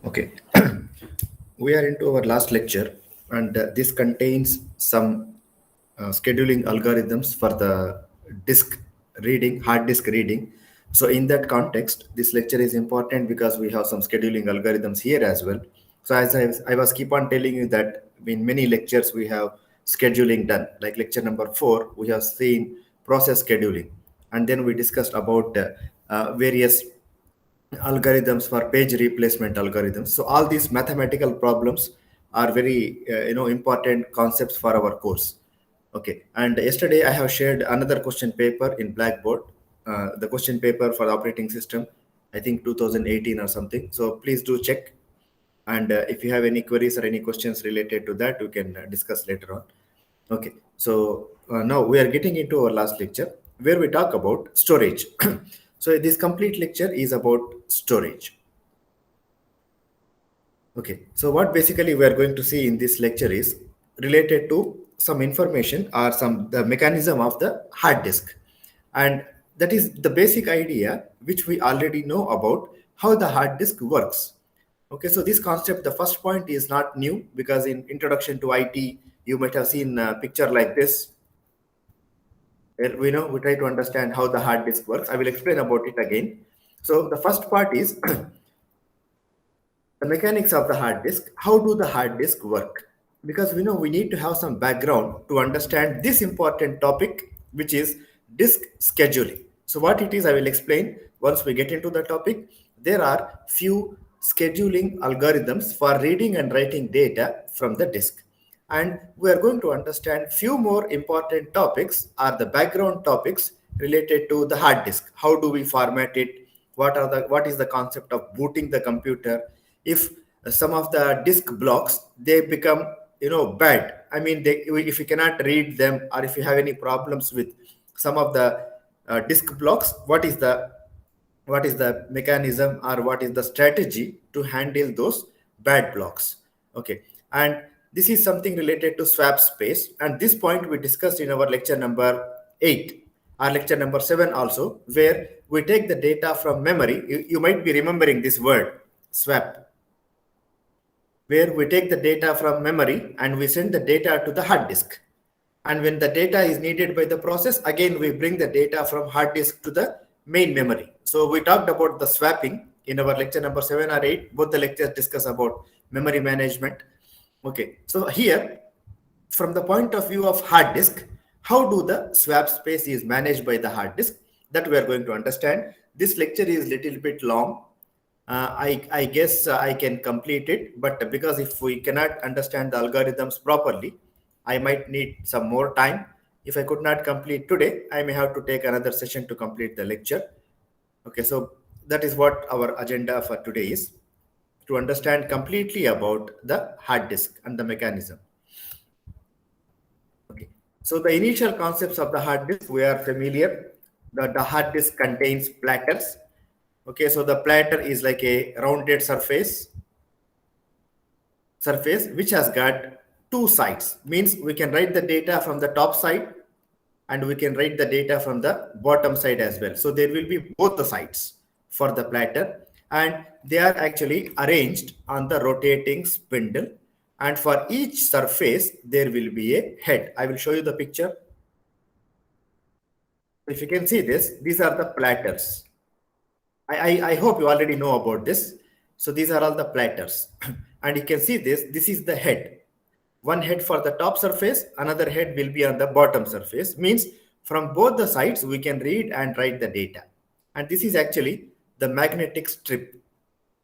Okay, we are into our last lecture, and this contains some scheduling algorithms for the disk reading, hard disk reading. So, in that context, this lecture is important because we have some scheduling algorithms here as well. So, as I was keep on telling you that in many lectures we have scheduling done. Like lecture number 4, we have seen process scheduling, and then we discussed about various algorithms for page replacement algorithms. So all these mathematical problems are very important concepts for our course. Okay, and yesterday I have shared another question paper in Blackboard, the question paper for the operating system, I think 2018 or something. So please do check, and if you have any queries or any questions related to that, we can discuss later on. Okay, so now we are getting into our last lecture where we talk about storage. So this complete lecture is about storage. Okay, so what basically we are going to see in this lecture is related to some information or some the mechanism of the hard disk, and that is the basic idea which we already know about how the hard disk works. Okay, so this concept, the first point is not new because in introduction to IT, you might have seen a picture like this. We try to understand how the hard disk works. I will explain about it again. So the first part is the mechanics of the hard disk. How do the hard disk work? Because we know we need to have some background to understand this important topic, which is disk scheduling. So what it is, I will explain once we get into the topic. There are few scheduling algorithms for reading and writing data from the disk, and we are going to understand few more important topics are the background topics related to the hard disk. How do we format it? What is the concept of booting the computer? If some of the disk blocks they become bad, I mean if you cannot read them, or if you have any problems with some of the disk blocks, what is the mechanism or what is the strategy to handle those bad blocks? Okay, and this is something related to swap space, and this point we discussed in our lecture number 8 or lecture number 7 also, where we take the data from memory. You might be remembering this word swap, where we take the data from memory and we send the data to the hard disk. And when the data is needed by the process, again we bring the data from hard disk to the main memory. So we talked about the swapping in our lecture number 7 or 8. Both the lectures discuss about memory management. Okay, so here from the point of view of hard disk, how do the swap space is managed by the hard disk, that we are going to understand. This lecture is little bit long. I guess I can complete it, but because if we cannot understand the algorithms properly, I might need some more time. If I could not complete today, I may have to take another session to complete the lecture. Okay, so that is what our agenda for today is, to understand completely about the hard disk and the mechanism. Okay, so the initial concepts of the hard disk we are familiar. The hard disk contains platters. Okay, so the platter is like a rounded surface which has got two sides. Means we can write the data from the top side and we can write the data from the bottom side as well. So there will be both the sides for the platter, and they are actually arranged on the rotating spindle, and for each surface there will be a head. I will show you the picture. If you can see this, these are the platters. I hope you already know about this. So these are all the platters. And you can see this is the head. One head for the top surface, another head will be on the bottom surface. Means from both the sides we can read and write the data. And this is actually the magnetic strip.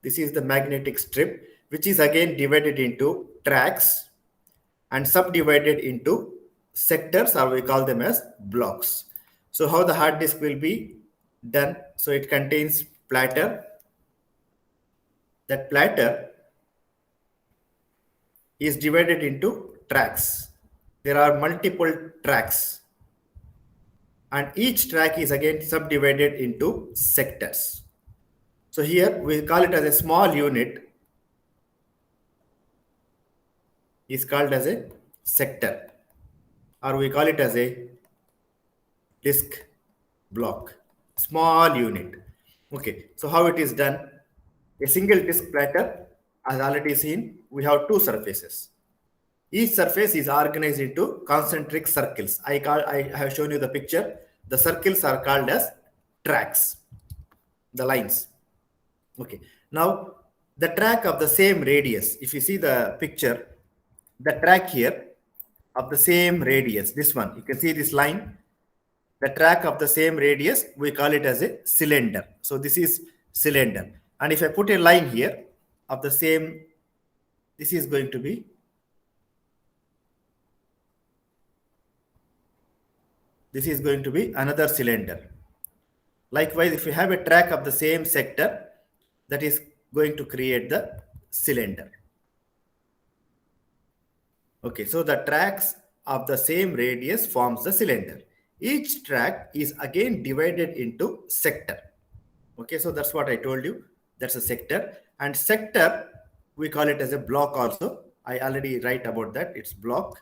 This is the magnetic strip, which is again divided into tracks and subdivided into sectors, or we call them as blocks. So how the hard disk will be done? So it contains platter. That platter is divided into tracks. There are multiple tracks, and each track is again subdivided into sectors. So here we call it as a small unit is called as a sector, or we call it as a disk block, small unit. Okay, so how it is done? A single disk platter as already seen, we have two surfaces. Each surface is organized into concentric circles. I have shown you the picture. The circles are called as tracks, the lines. Okay. Now, the track of the same radius, if you see the picture, the track here of the same radius, this one, you can see this line, the track of the same radius, we call it as a cylinder. So this is cylinder. And if I put a line here of the same, this is going to be another cylinder. Likewise, if you have a track of the same sector, that is going to create the cylinder. Okay, so the tracks of the same radius forms the cylinder. Each track is again divided into sector. Okay, so that's what I told you. That's a sector. And sector, we call it as a block also. I already write about that. It's block.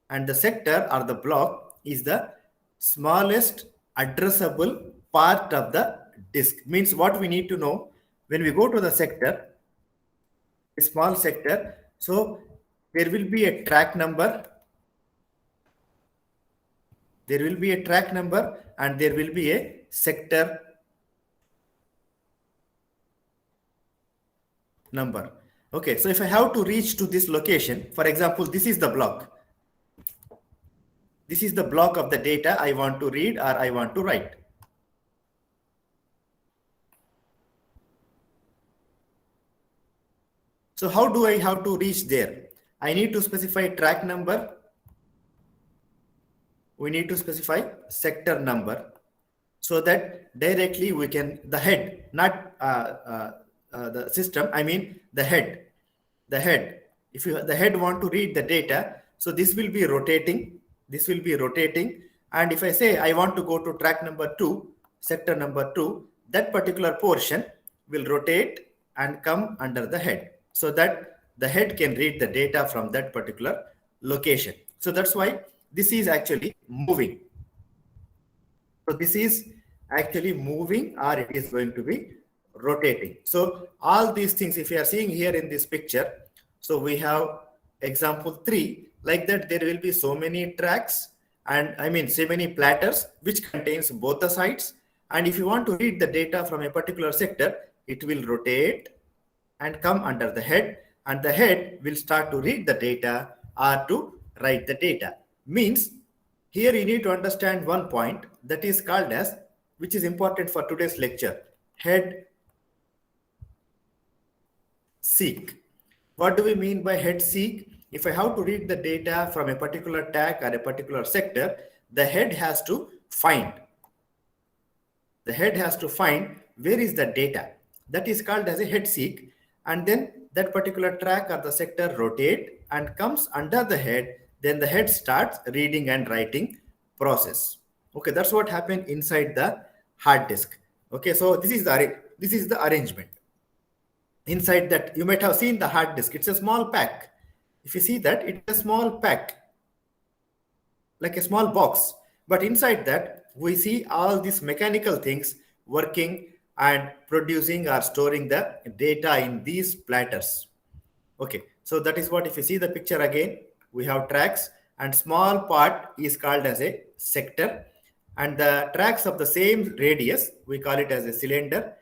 And the sector or the block is the smallest addressable part of the disk. Means what we need to know when we go to the sector, a small sector. So there will be a track number. There will be a track number and there will be a sector number. Okay, so if I have to reach to this location, for example, this is the block. This is the block of the data I want to read or I want to write. So how do I have to reach there? I need to specify track number. We need to specify sector number so that directly we can, the head, not the system, I mean the head. The head. If the head want to read the data, so this will be rotating. This will be rotating. And if I say I want to go to track number 2, sector number 2, that particular portion will rotate and come under the head so that the head can read the data from that particular location. So that's why this is actually moving. So this is actually moving or it is going to be rotating. So all these things, if you are seeing here in this picture, so we have example 3, like that there will be so many tracks and I mean so many platters which contains both the sides. And if you want to read the data from a particular sector, it will rotate and come under the head and the head will start to read the data or to write the data. Means here you need to understand one point that is called as, which is important for today's lecture, head seek. What do we mean by head seek? If I have to read the data from a particular tag or a particular sector, the head has to find. The head has to find where is the data. That is called as a head seek. And then that particular track or the sector rotate and comes under the head. Then the head starts reading and writing process. Okay, that's what happened inside the hard disk. Okay, so this is the arrangement. Inside that, you might have seen the hard disk. It's a small pack. If you see that, it's a small pack, like a small box. But inside that, we see all these mechanical things working and producing or storing the data in these platters. Okay, so that is what, if you see the picture again, we have tracks and small part is called as a sector. And the tracks of the same radius, we call it as a cylinder.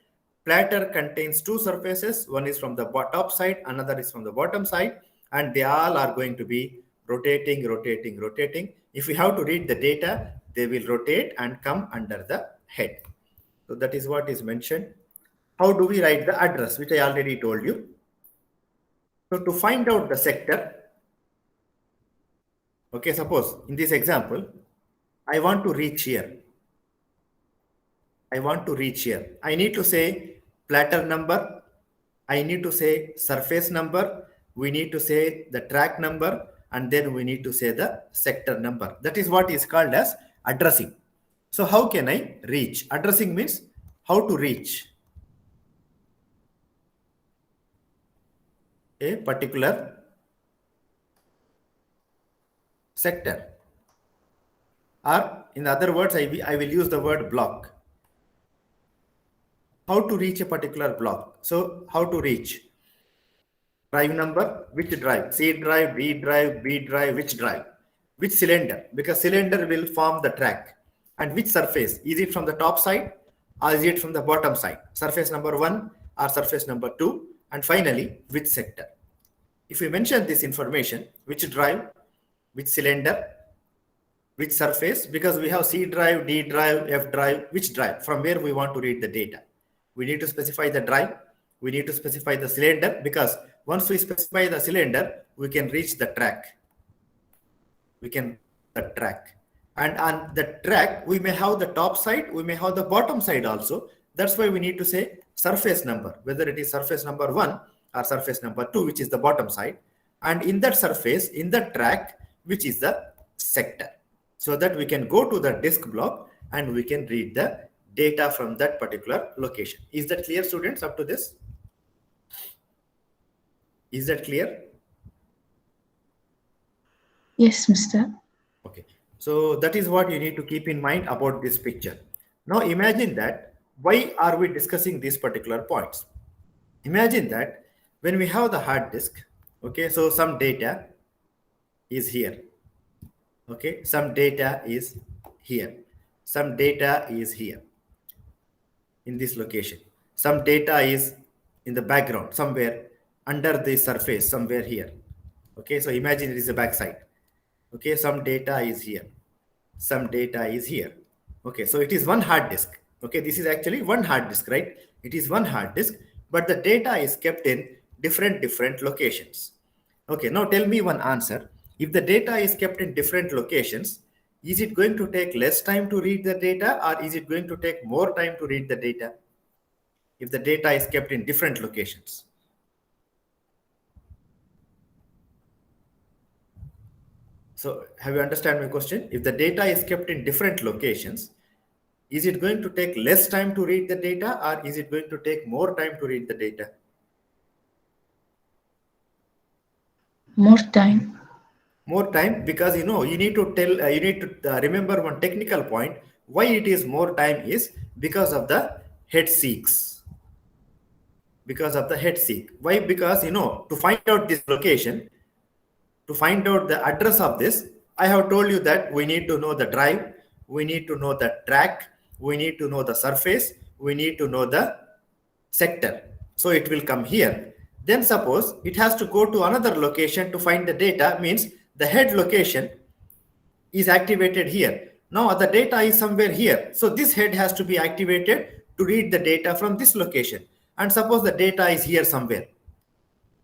Platter contains two surfaces. One is from the top side, another is from the bottom side. And they all are going to be rotating, rotating, rotating. If we have to read the data, they will rotate and come under the head. So that is what is mentioned. How do we write the address, which I already told you. So to find out the sector, okay, suppose in this example, I want to reach here. I want to reach here. I need to say platter number. I need to say surface number. We need to say the track number. And then we need to say the sector number. That is what is called as addressing. So how can I reach? Addressing means how to reach a particular sector. Or in other words, I will use the word block. How to reach a particular block. So how to reach? Drive number, which drive? C drive, D drive, B drive, which drive? Which cylinder? Because cylinder will form the track. And which surface? Is it from the top side or is it from the bottom side? Surface number 1 or surface number 2? And finally, which sector? If we mention this information, which drive, which cylinder, which surface, because we have C drive, D drive, F drive, which drive, from where we want to read the data. We need to specify the drive, we need to specify the cylinder, because once we specify the cylinder, we can reach the track. We can the track. And on the track, we may have the top side, we may have the bottom side also. That's why we need to say surface number, whether it is surface number 1 or surface number 2, which is the bottom side. And in that surface, in that track, which is the sector. So that we can go to the disk block and we can read the data from that particular location. Is that clear, students, up to this? Is that clear? Yes, Mr. Okay. So that is what you need to keep in mind about this picture. Now imagine that, why are we discussing these particular points? Imagine that when we have the hard disk, okay, so some data is here. Okay, some data is here. Some data is here in this location. Some data is in the background, somewhere under the surface, somewhere here. Okay, so imagine it is the backside. Okay, some data is here. Some data is here. Okay, so it is one hard disk. Okay, this is actually one hard disk, right? It is one hard disk, but the data is kept in different locations. Okay, now tell me one answer. If the data is kept in different locations, is it going to take less time to read the data, or is it going to take more time to read the data if the data is kept in different locations? So have you understand my question? If the data is kept in different locations, is it going to take less time to read the data, or is it going to take more time to read the data? More time. More time, because you need to remember one technical point. Why it is more time is because of the head seeks. Because of the head seek. Why? Because to find out this location, to find out the address of this, I have told you that we need to know the drive, we need to know the track, we need to know the surface, we need to know the sector. So it will come here. Then suppose it has to go to another location to find the data, means the head location is activated here. Now the data is somewhere here. So this head has to be activated to read the data from this location. And suppose the data is here somewhere.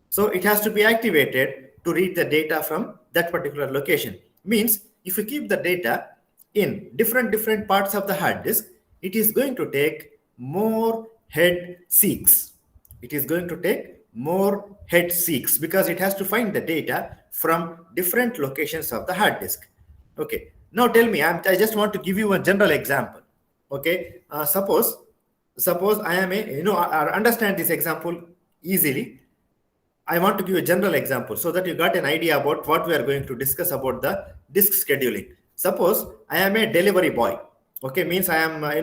So it has to be activated to read the data from that particular location. Means if you keep the data in different parts of the hard disk, it is going to take more head seeks. It is going to take more head seeks because it has to find the data from different locations of the hard disk. Okay. Now tell me, I just want to give you a general example. Okay. Suppose I am I understand this example easily. I want to give a general example so that you got an idea about what we are going to discuss about the disk scheduling. Suppose I am a delivery boy. Okay, means I am, I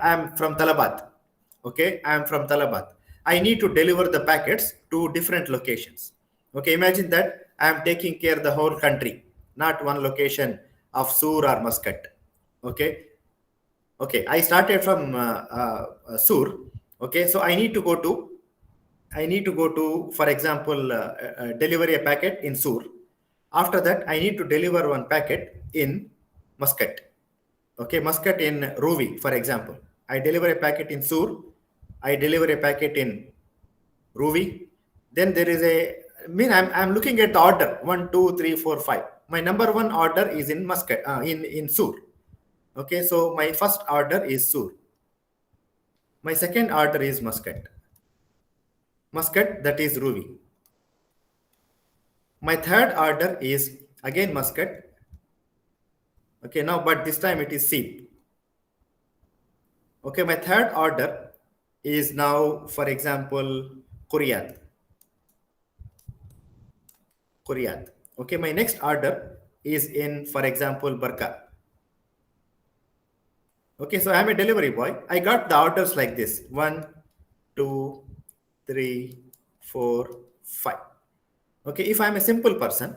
am from Talabat. Okay, I am from Talabat. I need to deliver the packets to different locations. Okay, imagine that I am taking care of the whole country, not one location of Sur or Muscat. Okay, I started from Sur. Okay, so I need to go to, for example, deliver a packet in Sur. After that, I need to deliver one packet in Muscat. Okay, Muscat in Ruvi, for example. I deliver a packet in Sur. I deliver a packet in Ruvi. Then there is I'm looking at the order 1, 2, 3, 4, 5. My number one order is in Muscat, in Sur. Okay, so my first order is Sur. My second order is Muscat. Muscat, that is Ruvi. My third order is again Muscat. Okay, now but this time it is Seep. Okay, my third order is now, for example, Koryat. Okay, my next order is in, for example, Barka. Okay, so I'm a delivery boy. I got the orders like this: 1, 2, 3, 4, 5. Okay, if I'm a simple person,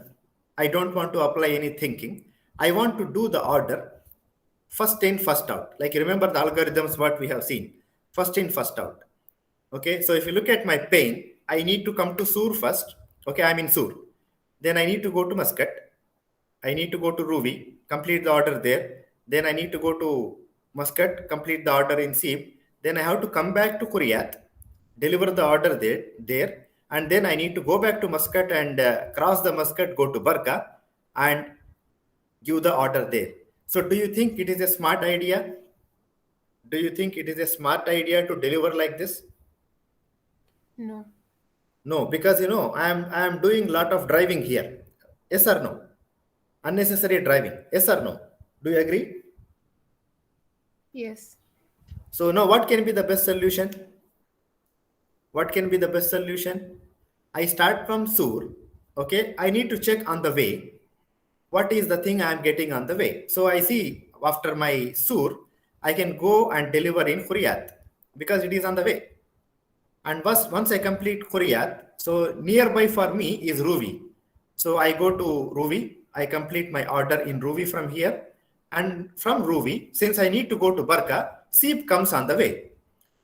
I don't want to apply any thinking. I want to do the order first in, first out. Like you remember the algorithms what we have seen, first in, first out. Okay, so if you look at my pain, I need to come to Sur first. Okay, I'm in Sur. Then I need to go to Muscat. I need to go to Ruvi, complete the order there. Then I need to go to Muscat, complete the order in Sib. Then I have to come back to Kuriat, deliver the order there, and then I need to go back to Muscat and cross the Muscat, go to Barka, and give the order there. So, do you think it is a smart idea? Do you think it is a smart idea to deliver like this? No. No, because I am doing lot of driving here. Yes or no? Unnecessary driving. Yes or no? Do you agree? Yes. So now what can be the best solution? What can be the best solution? I start from Sur. Okay, I need to check on the way. What is the thing I am getting on the way? So I see after my Sur, I can go and deliver in Hurriyat because it is on the way. And once I complete Hurriyat, so nearby for me is Ruvi. So I go to Ruvi, I complete my order in Ruvi from here. And from Ruvi, since I need to go to Barka, Seep comes on the way.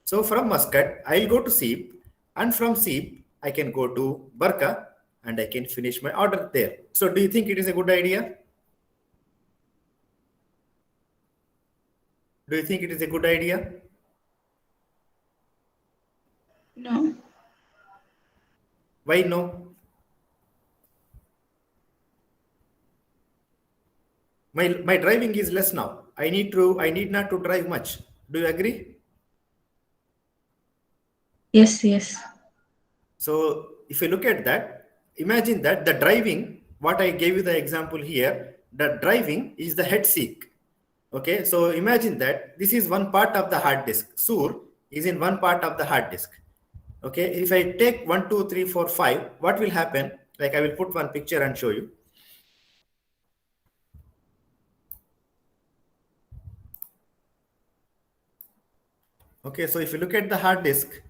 So from Muscat, I'll go to Seep, and from Seep, I can go to Barka and I can finish my order there. So do you think it is a good idea? Do you think it is a good idea? No. Why no? My driving is less now. I need not to drive much. Do you agree? Yes, yes. So if you look at that, imagine that the driving, what I gave you the example here, the driving is the head seek. Okay, so imagine that this is one part of the hard disk. Sur is in one part of the hard disk. Okay, if I take 1, 2, 3, 4, 5, what will happen? Like I will put one picture and show you. Okay, so if you look at the hard disk,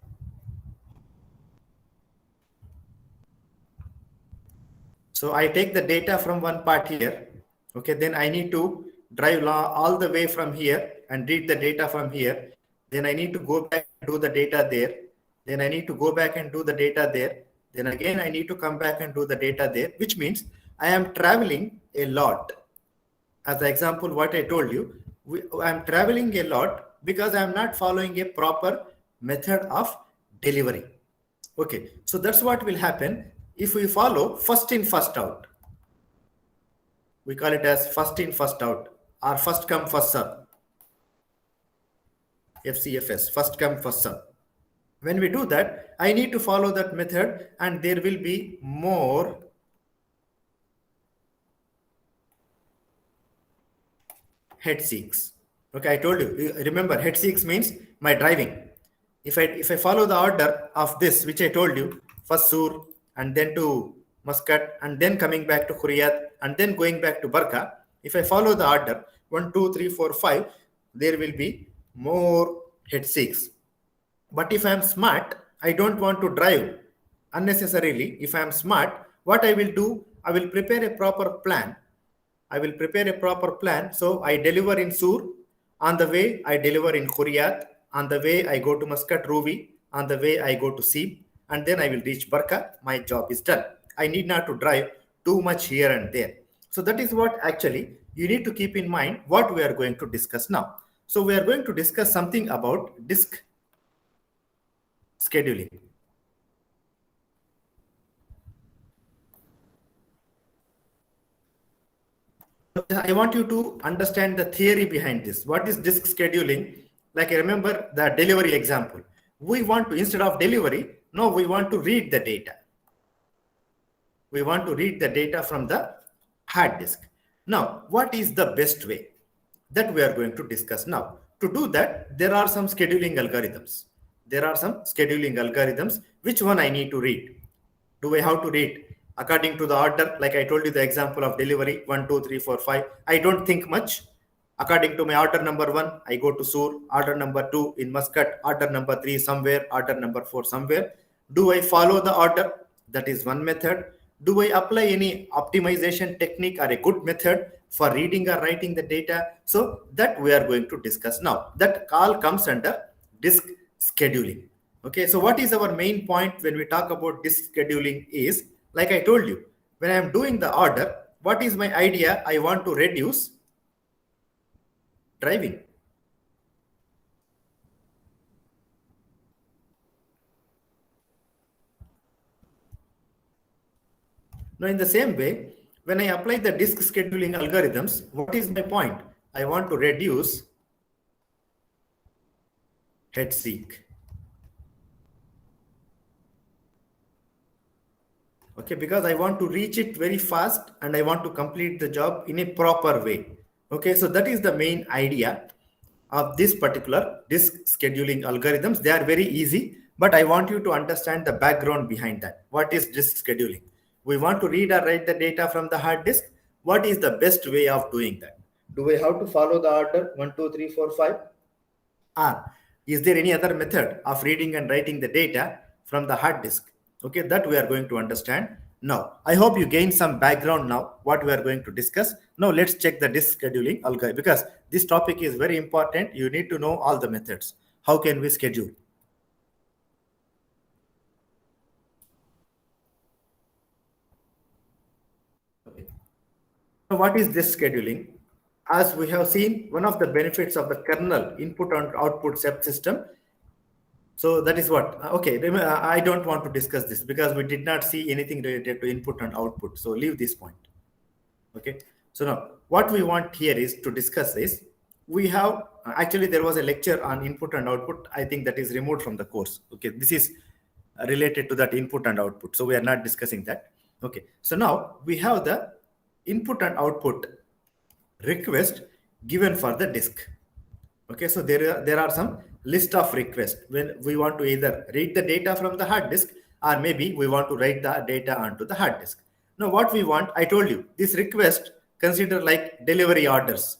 so I take the data from one part here. Okay, then I need to drive all the way from here and read the data from here. Then I need to go back and do the data there. Then I need to go back and do the data there. Then again, I need to come back and do the data there, which means I am traveling a lot. As the example, what I told you, I'm traveling a lot because I'm not following a proper method of delivery. Okay, so that's what will happen if we follow first in, first out. We call it as first in, first out, or first come, first serve. FCFS, first come, first serve. When we do that, I need to follow that method, and there will be more head seeks. Okay, I told you. Remember, head seeks means my driving. If I follow the order of this, which I told you, first Sur and then to Muscat and then coming back to Hurriyat and then going back to Barka, if I follow the order 1, 2, 3, 4, 5, there will be more head seeks. But if I am smart, I don't want to drive unnecessarily. If I am smart, what I will do, I will prepare a proper plan. I will prepare a proper plan. So I deliver in Sur. On the way, I deliver in Hurriyat. On the way, I go to Muscat Ruvi. On the way, I go to Seeb. And then I will reach Barka. My job is done. I need not to drive too much here and there. So that is what actually you need to keep in mind what we are going to discuss now. So we are going to discuss something about disk scheduling. I want you to understand the theory behind this. What is disk scheduling? Like I remember the delivery example. We want to, instead of delivery, no, we want to read the data. We want to read the data from the hard disk. Now, what is the best way? That we are going to discuss now. To do that, there are some scheduling algorithms. There are some scheduling algorithms. Which one I need to read? Do I have to read according to the order? Like I told you the example of delivery 1, 2, 3, 4, 5. I don't think much. According to my order number 1, I go to Sur. Order number 2 in Muscat. Order number 3 somewhere. Order number 4 somewhere. Do I follow the order? That is one method. Do I apply any optimization technique or a good method for reading or writing the data? So that we are going to discuss now. That all comes under disk scheduling. Okay, so what is our main point when we talk about disk scheduling is, like I told you, when I am doing the order, what is my idea? I want to reduce driving. Now, in the same way, when I apply the disk scheduling algorithms, what is my point? I want to reduce head seek. Okay, because I want to reach it very fast and I want to complete the job in a proper way. Okay, so that is the main idea of this particular disk scheduling algorithms. They are very easy, but I want you to understand the background behind that. What is disk scheduling? We want to read or write the data from the hard disk. What is the best way of doing that? Do we have to follow the order 1, 2, 3, 4, 5? Or is there any other method of reading and writing the data from the hard disk? Okay, that we are going to understand now. I hope you gain some background now what we are going to discuss. Now let's check the disk scheduling algorithm, because this topic is very important. You need to know all the methods. How can we schedule? Okay. So what is this scheduling? As we have seen, one of the benefits of the kernel input and output subsystem. So that is what, okay, I don't want to discuss this because we did not see anything related to input and output. So leave this point. Okay. So now what we want here is to discuss is, we have, actually there was a lecture on input and output. I think that is removed from the course. Okay. This is related to that input and output. So we are not discussing that. Okay. So now we have the input and output request given for the disk. Okay, so there are some list of requests when we want to either read the data from the hard disk, or maybe we want to write the data onto the hard disk. Now what we want, I told you, this request consider like delivery orders.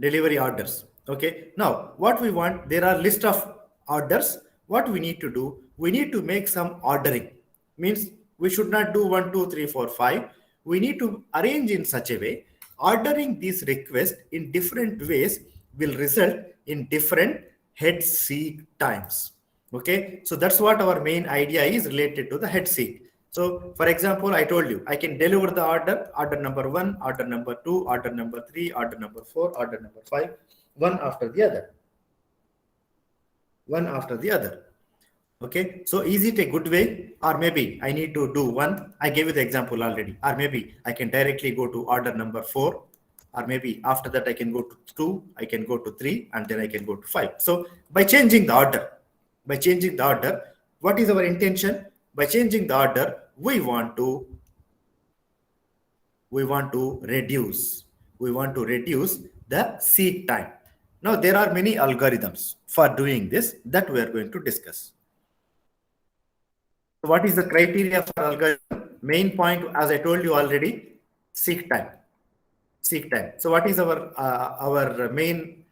Delivery orders. Okay, now what we want, there are list of orders. What we need to do, we need to make some ordering. Means we should not do 1, 2, 3, 4, 5. We need to arrange in such a way, ordering these requests in different ways will result in different head seek times. Okay, so that's what our main idea is related to the head seek. So for example, I told you, I can deliver the order number 1, order number 2, order number 3, order number 4, order number 5, one after the other. One after the other. Okay, so is it a good way, or maybe I need to do one? I gave you the example already, or maybe I can directly go to order number 4, or maybe after that I can go to 2, I can go to 3, and then I can go to 5. So by changing the order, what is our intention? By changing the order, we want to reduce the seek time. Now there are many algorithms for doing this that we are going to discuss. What is the criteria for algorithm? Main point, as I told you already, seek time. So what is our main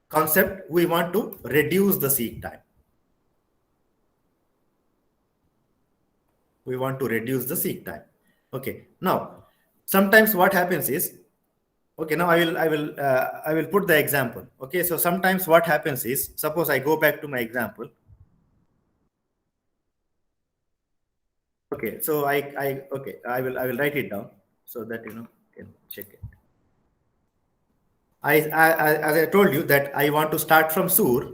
concept? We want to reduce the seek time. Okay. Now, sometimes what happens is, okay, now I will put the example. Okay, so sometimes what happens is, suppose I go back to my example. Okay, so I will write it down so that you can check it. As I told you that I want to start from Sur.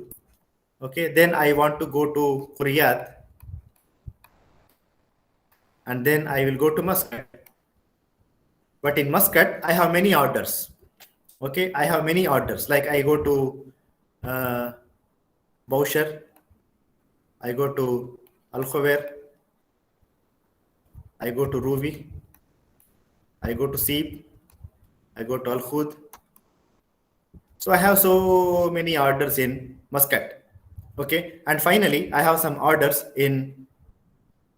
Okay, then I want to go to Riyadh, and then I will go to Muscat. But in Muscat, I have many orders. Okay, I have many orders. Like I go to Boucher, I go to Al Khawair, I go to Ruvi, I go to Seep, I go to Al Khud. So I have so many orders in Muscat. Okay, and finally I have some orders in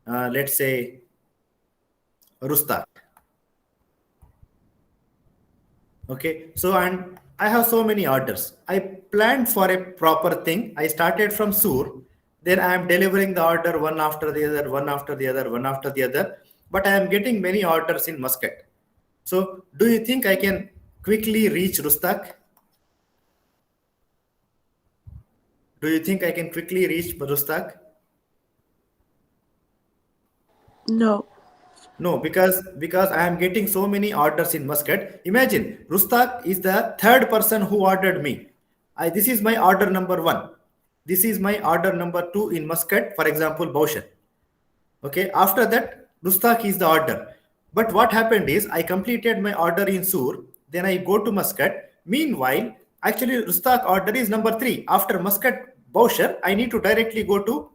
let's say Rustak. Okay, so and I have so many orders. I planned for a proper thing. I started from Sur, Then I am delivering the order one after the other, one after the other, one after the other. But I am getting many orders in Muscat. So do you think I can quickly reach Rustak? Do you think I can quickly reach Rustak? No. No, because I am getting so many orders in Muscat. Imagine Rustak is the third person who ordered me. This is my order number one. This is my order number two in Muscat, for example, Baushan. Okay, after that, Rustak is the order. But what happened is I completed my order in Sur, then I go to Muscat. Meanwhile, actually, Rustak order is number three. After Muscat Baushan, I need to directly go to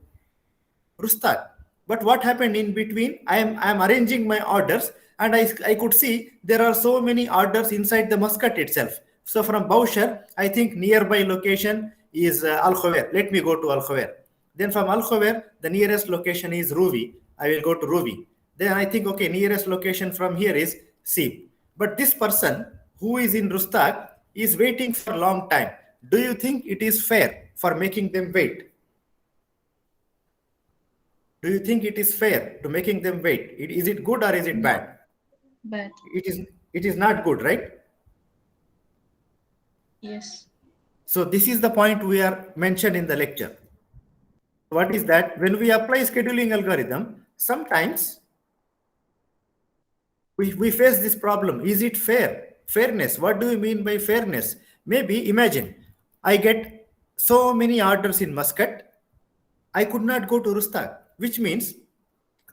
Rustak. But what happened in between? I am arranging my orders, and I could see there are so many orders inside the Muscat itself. So from Baushar, I think nearby location is Al Khawer. Let me go to Al Khawer. Then from Al Khawer, the nearest location is Ruvi. I will go to Ruvi. Then I think, okay, nearest location from here is Sib. But this person who is in Rustak is waiting for a long time. Do you think it is fair for making them wait? Do you think it is fair to making them wait? Is it good or is it bad? Bad. It is not good, right? Yes. So this is the point we are mentioned in the lecture. What is that? When we apply scheduling algorithm, sometimes we face this problem. Is it fair? Fairness. What do you mean by fairness? Maybe imagine I get so many orders in Muscat. I could not go to Rustak, which means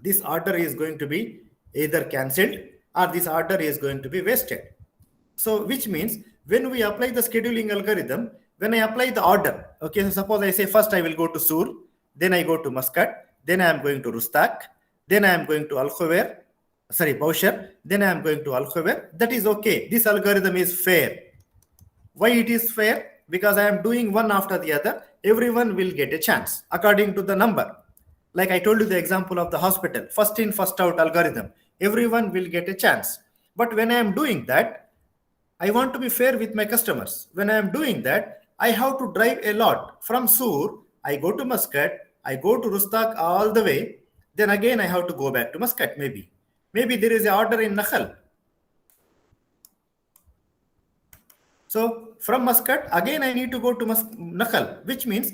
this order is going to be either cancelled or this order is going to be wasted. So which means when we apply the scheduling algorithm, when I apply the order, okay, so suppose I say first I will go to Sur, then I go to Muscat, then I am going to Rustak, then I am going to Baushar, then I am going to Al Khawer. That is okay. This algorithm is fair. Why it is fair? Because I am doing one after the other. Everyone will get a chance according to the number. Like I told you the example of the hospital, first in, first out algorithm. Everyone will get a chance. But when I am doing that, I want to be fair with my customers. When I am doing that, I have to drive a lot. From Sur, I go to Muscat, I go to Rustak all the way. Then again, I have to go back to Muscat maybe. Maybe there is an order in Nakhal. So from Muscat, again I need to go to Nakhal, which means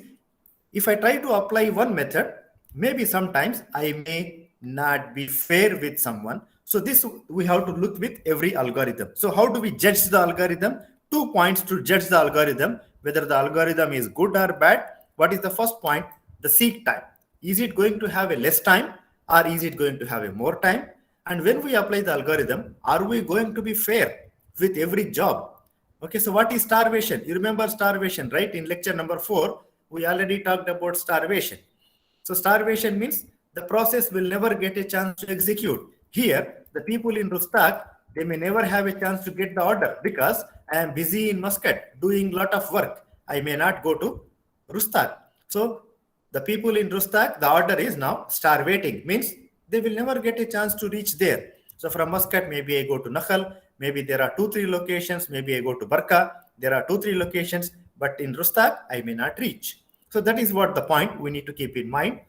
if I try to apply one method, maybe sometimes I may not be fair with someone. So this we have to look with every algorithm. So how do we judge the algorithm? 2 points to judge the algorithm, whether the algorithm is good or bad. What is the first point? The seek time. Is it going to have a less time or is it going to have a more time? And when we apply the algorithm, are we going to be fair with every job? Okay, so what is starvation? You remember starvation, right? In lecture number 4, we already talked about starvation. So starvation means the process will never get a chance to execute. Here, the people in Rustak, they may never have a chance to get the order because I am busy in Muscat doing a lot of work. I may not go to Rustak. So the people in Rustak, the order is now starvating, means they will never get a chance to reach there. So from Muscat, maybe I go to Nakhal, maybe there are 2-3 locations, maybe I go to Barka, there are 2-3 locations, but in Rustak, I may not reach. So that is what the point we need to keep in mind.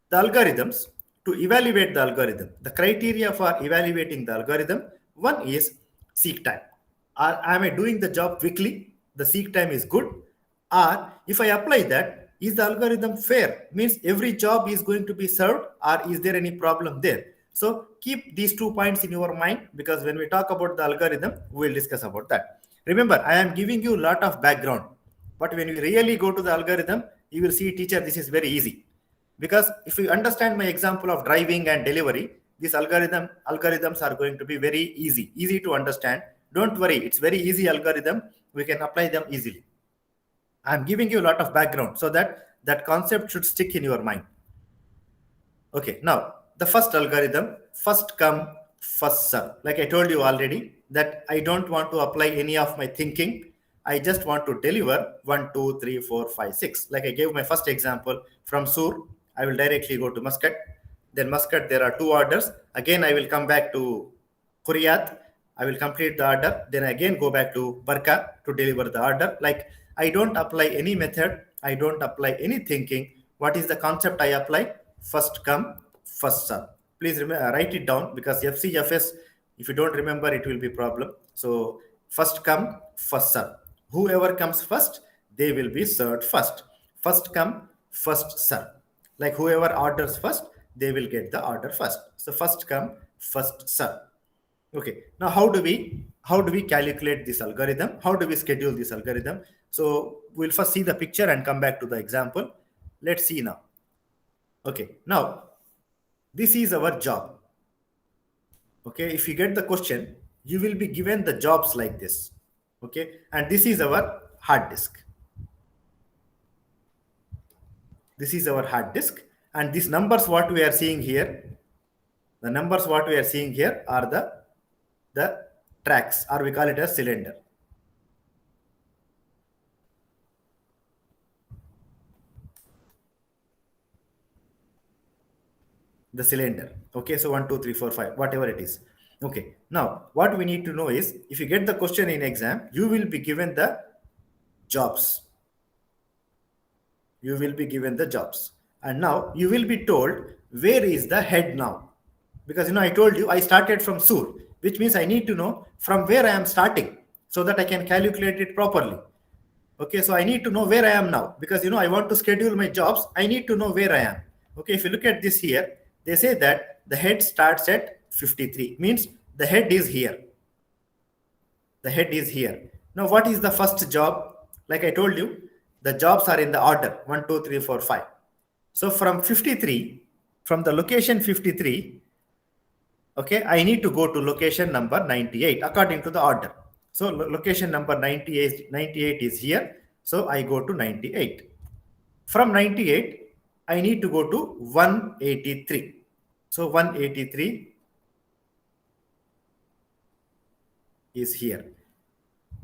The algorithms, to evaluate the algorithm, the criteria for evaluating the algorithm, one is seek time. Am I doing the job quickly? The seek time is good. Or if I apply that, is the algorithm fair? Means every job is going to be served or is there any problem there? So keep these 2 points in your mind because when we talk about the algorithm, we'll discuss about that. Remember, I am giving you a lot of background, but when you really go to the algorithm, you will see, teacher, this is very easy. Because if you understand my example of driving and delivery, these algorithms are going to be very easy to understand. Don't worry, it's very easy algorithm. We can apply them easily. I'm giving you a lot of background so that that concept should stick in your mind. Okay, now the first algorithm, first come, first serve. Like I told you already that I don't want to apply any of my thinking. I just want to deliver 1, 2, 3, 4, 5, 6. Like I gave my first example from Sur, I will directly go to Muscat. Then Muscat, there are 2 orders. Again, I will come back to Kuriyat. I will complete the order. Then again go back to Barka to deliver the order. Like I don't apply any method. I don't apply any thinking. what is the concept I apply? First come, first serve. Please write it down, because FCFS, if you don't remember, it will be problem. So first come, first serve. Whoever comes first, they will be served first. First come, first serve. Like whoever orders first, they will get the order first. So first come, first serve. Okay, now how do we calculate this algorithm? How do we schedule this algorithm? So we'll first see the picture and come back to the example. Let's see now. Okay, now this is our job. Okay, if you get the question, you will be given the jobs like this. Okay, and this is our hard disk. This is our hard disk, and these numbers what we are seeing here, the numbers what we are seeing here are the tracks, or we call it as cylinder. The cylinder. Okay, so 1 2 3 4 5, whatever it is. Okay, now what we need to know is, if you get the question in exam, you will be given the jobs. You will be given the jobs, and now you will be told where is the head now, because I told you I started from Sur, which means I need to know from where I am starting so that I can calculate it properly. Okay, so I need to know where I am now, because I want to schedule my jobs. I need to know where I am. Okay, if you look at this here, they say that the head starts at 53, means the head is here. The head is here. Now what is the first job? Like I told you, the jobs are in the order 1 2 3 4 5. So from 53, from the location 53, okay, I need to go to location number 98 according to the order. So location number 98 is here. So I go to 98. From 98, I need to go to 183. So 183 is here.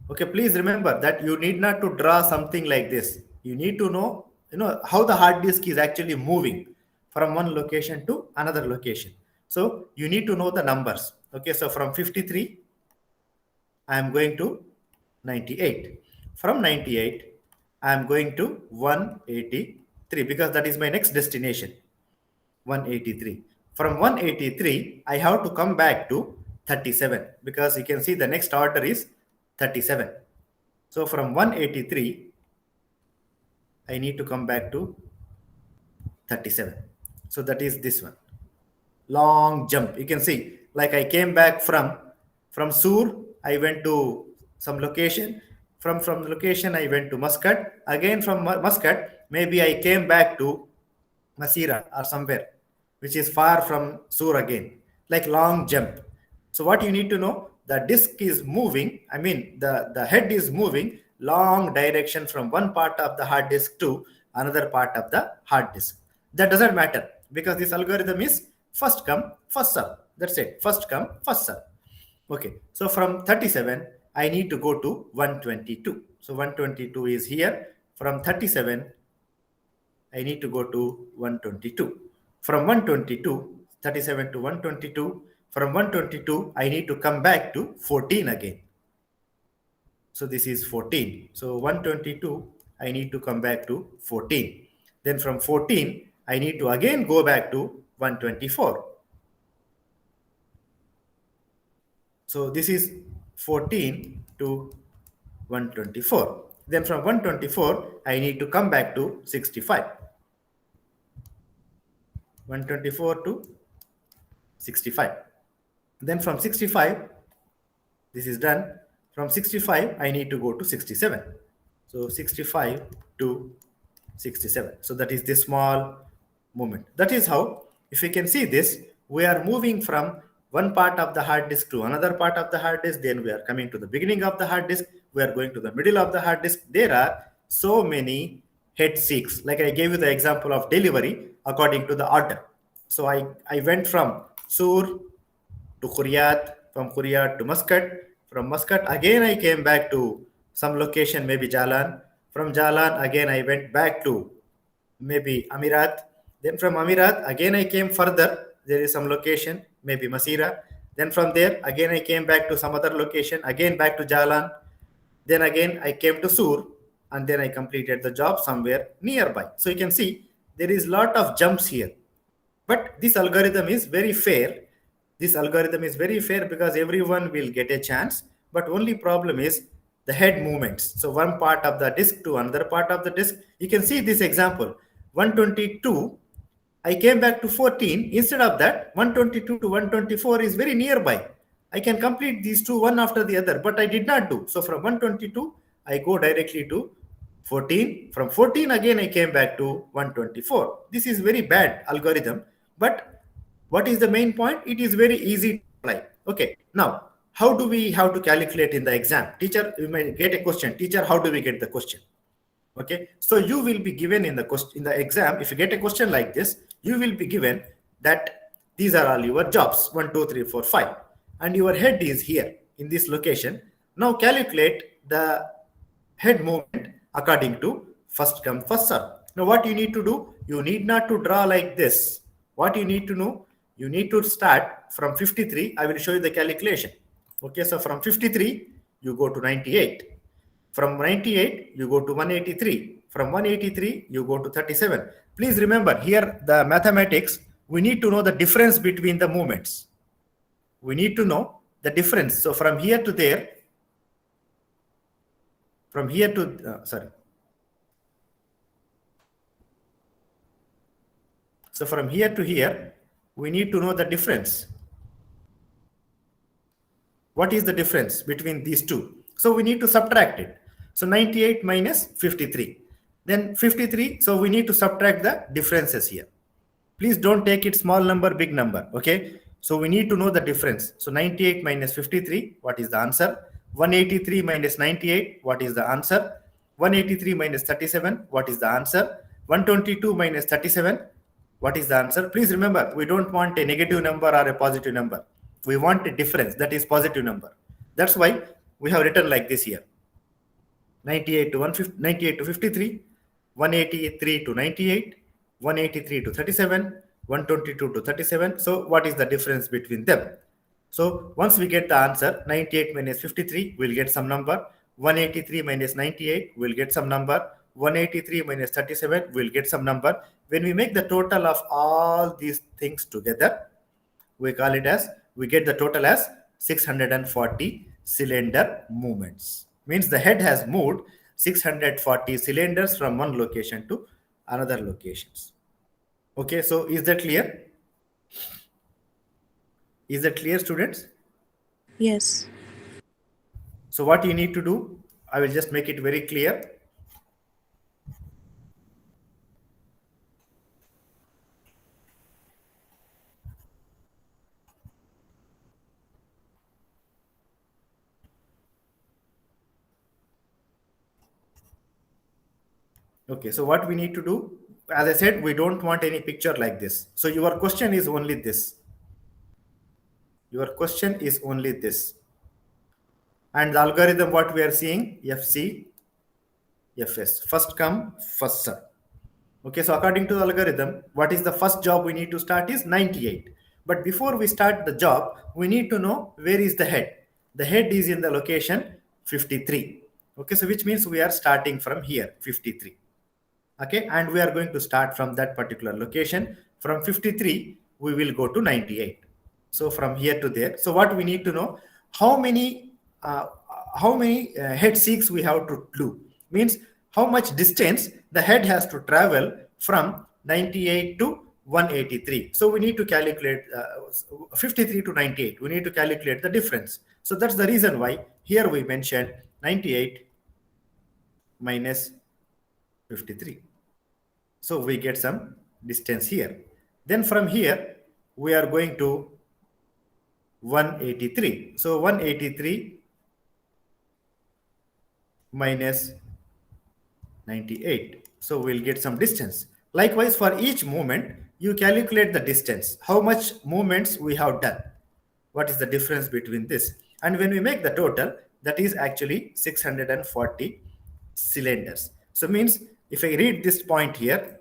Okay, please remember that you need not to draw something like this. You need to know, how the hard disk is actually moving from one location to another location. So you need to know the numbers. Okay, so from 53, I am going to 98. From 98, I am going to 183, because that is my next destination. 183. From 183, I have to come back to 37, because you can see the next order is 37. So from 183, I need to come back to 37. So that is this one. Long jump. You can see, like I came back from Sur, I went to some location. From the location, I went to Muscat. Again from Muscat, maybe I came back to Masira or somewhere, which is far from Sur again, like long jump. So what you need to know, the disk is moving, the head is moving long direction from one part of the hard disk to another part of the hard disk. That doesn't matter, because this algorithm is first come, first serve. That's it. First come, first serve. Okay. So from 37, I need to go to 122. So 122 is here. From 37, I need to go to 122. From 122, 37 to 122. From 122, I need to come back to 14 again. So this is 14. So 122, I need to come back to 14. Then from 14, I need to again go back to 124. So this is 14 to 124. Then from 124, I need to come back to 65. 124 to 65. Then from 65, this is done. From 65, I need to go to 67. So 65 to 67. So that is this small movement. That is how, if you can see this, we are moving from one part of the hard disk to another part of the hard disk. Then we are coming to the beginning of the hard disk. We are going to the middle of the hard disk. There are so many head seeks. Like I gave you the example of delivery according to the order. So I went from Sur to Khuriyat, from Khuriyat to Muscat. From Muscat, again I came back to some location, maybe Jalan. From Jalan, again I went back to maybe Amirat. Then from Amirat, again I came further. There is some location, maybe Masira. Then from there, again I came back to some other location, again back to Jalan. Then again I came to Sur, and then I completed the job somewhere nearby. So you can see there is lot of jumps here. But this algorithm is very fair. This algorithm is very fair because everyone will get a chance. But only problem is the head movements. So one part of the disk to another part of the disk. You can see this example. 122, I came back to 14. Instead of that, 122 to 124 is very nearby. I can complete these two one after the other, but I did not do. So from 122, I go directly to 14. From 14 again I came back to 124. This is very bad algorithm, but what is the main point? It is very easy to apply. Okay, now how do we have to calculate in the exam? Teacher, you may get a question. Teacher, how do we get the question? Okay, so you will be given in the question in the exam. If you get a question like this, you will be given that these are all your jobs 1, 2, 3, 4, 5, and your head is here in this location. Now calculate the head movement according to first come first serve. Now what you need to do, you need not to draw like this. What you need to know, you need to start from 53. I will show you the calculation. Okay, so from 53 you go to 98. From 98 you go to 183. From 183 you go to 37. Please remember here the mathematics, we need to know the difference between the movements. We need to know the difference. So from here to there, from here to so from here to here, we need to know the difference. What is the difference between these two? So we need to subtract it. So 98 minus 53. Then 53, so we need to subtract the differences here. Please don't take it small number, big number, okay? So we need to know the difference. So 98 minus 53, what is the answer? 183 minus 98, what is the answer? 183 minus 37, what is the answer? 122 minus 37, what is the answer? Please remember, we don't want a negative number or a positive number. We want a difference, that is positive number. That's why we have written like this here. 98 to 98 to 53, 183 to 98, 183 to 37, 122 to 37. So what is the difference between them? So once we get the answer, 98 minus 53, we'll get some number. 183 minus 98, we'll get some number. 183 minus 37, we'll get some number. When we make the total of all these things together, we call it as, we get the total as 640 cylinder movements. Means the head has moved 640 cylinders from one location to another locations. Okay, so is that clear? Is that clear, students? Yes. So what you need to do, I will just make it very clear. Okay, so what we need to do, as I said, we don't want any picture like this. So your question is only this. Your question is only this. And the algorithm, what we are seeing, FC, FS, first come, first serve. Okay, so according to the algorithm, what is the first job we need to start is 98. But before we start the job, we need to know where is the head. The head is in the location 53. Okay, so which means we are starting from here, 53. Okay, and we are going to start from that particular location. From 53, we will go to 98. So from here to there. So what we need to know, how many head seeks we have to do. Means how much distance the head has to travel from 98 to 183. So we need to calculate 53 to 98. We need to calculate the difference. So that's the reason why here we mentioned 98 minus 53. So we get some distance here. Then from here, we are going to 183. So 183 minus 98. So we'll get some distance. Likewise, for each movement, you calculate the distance. How much movements we have done. What is the difference between this? And when we make the total, that is actually 640 cylinders. So means if I read this point here,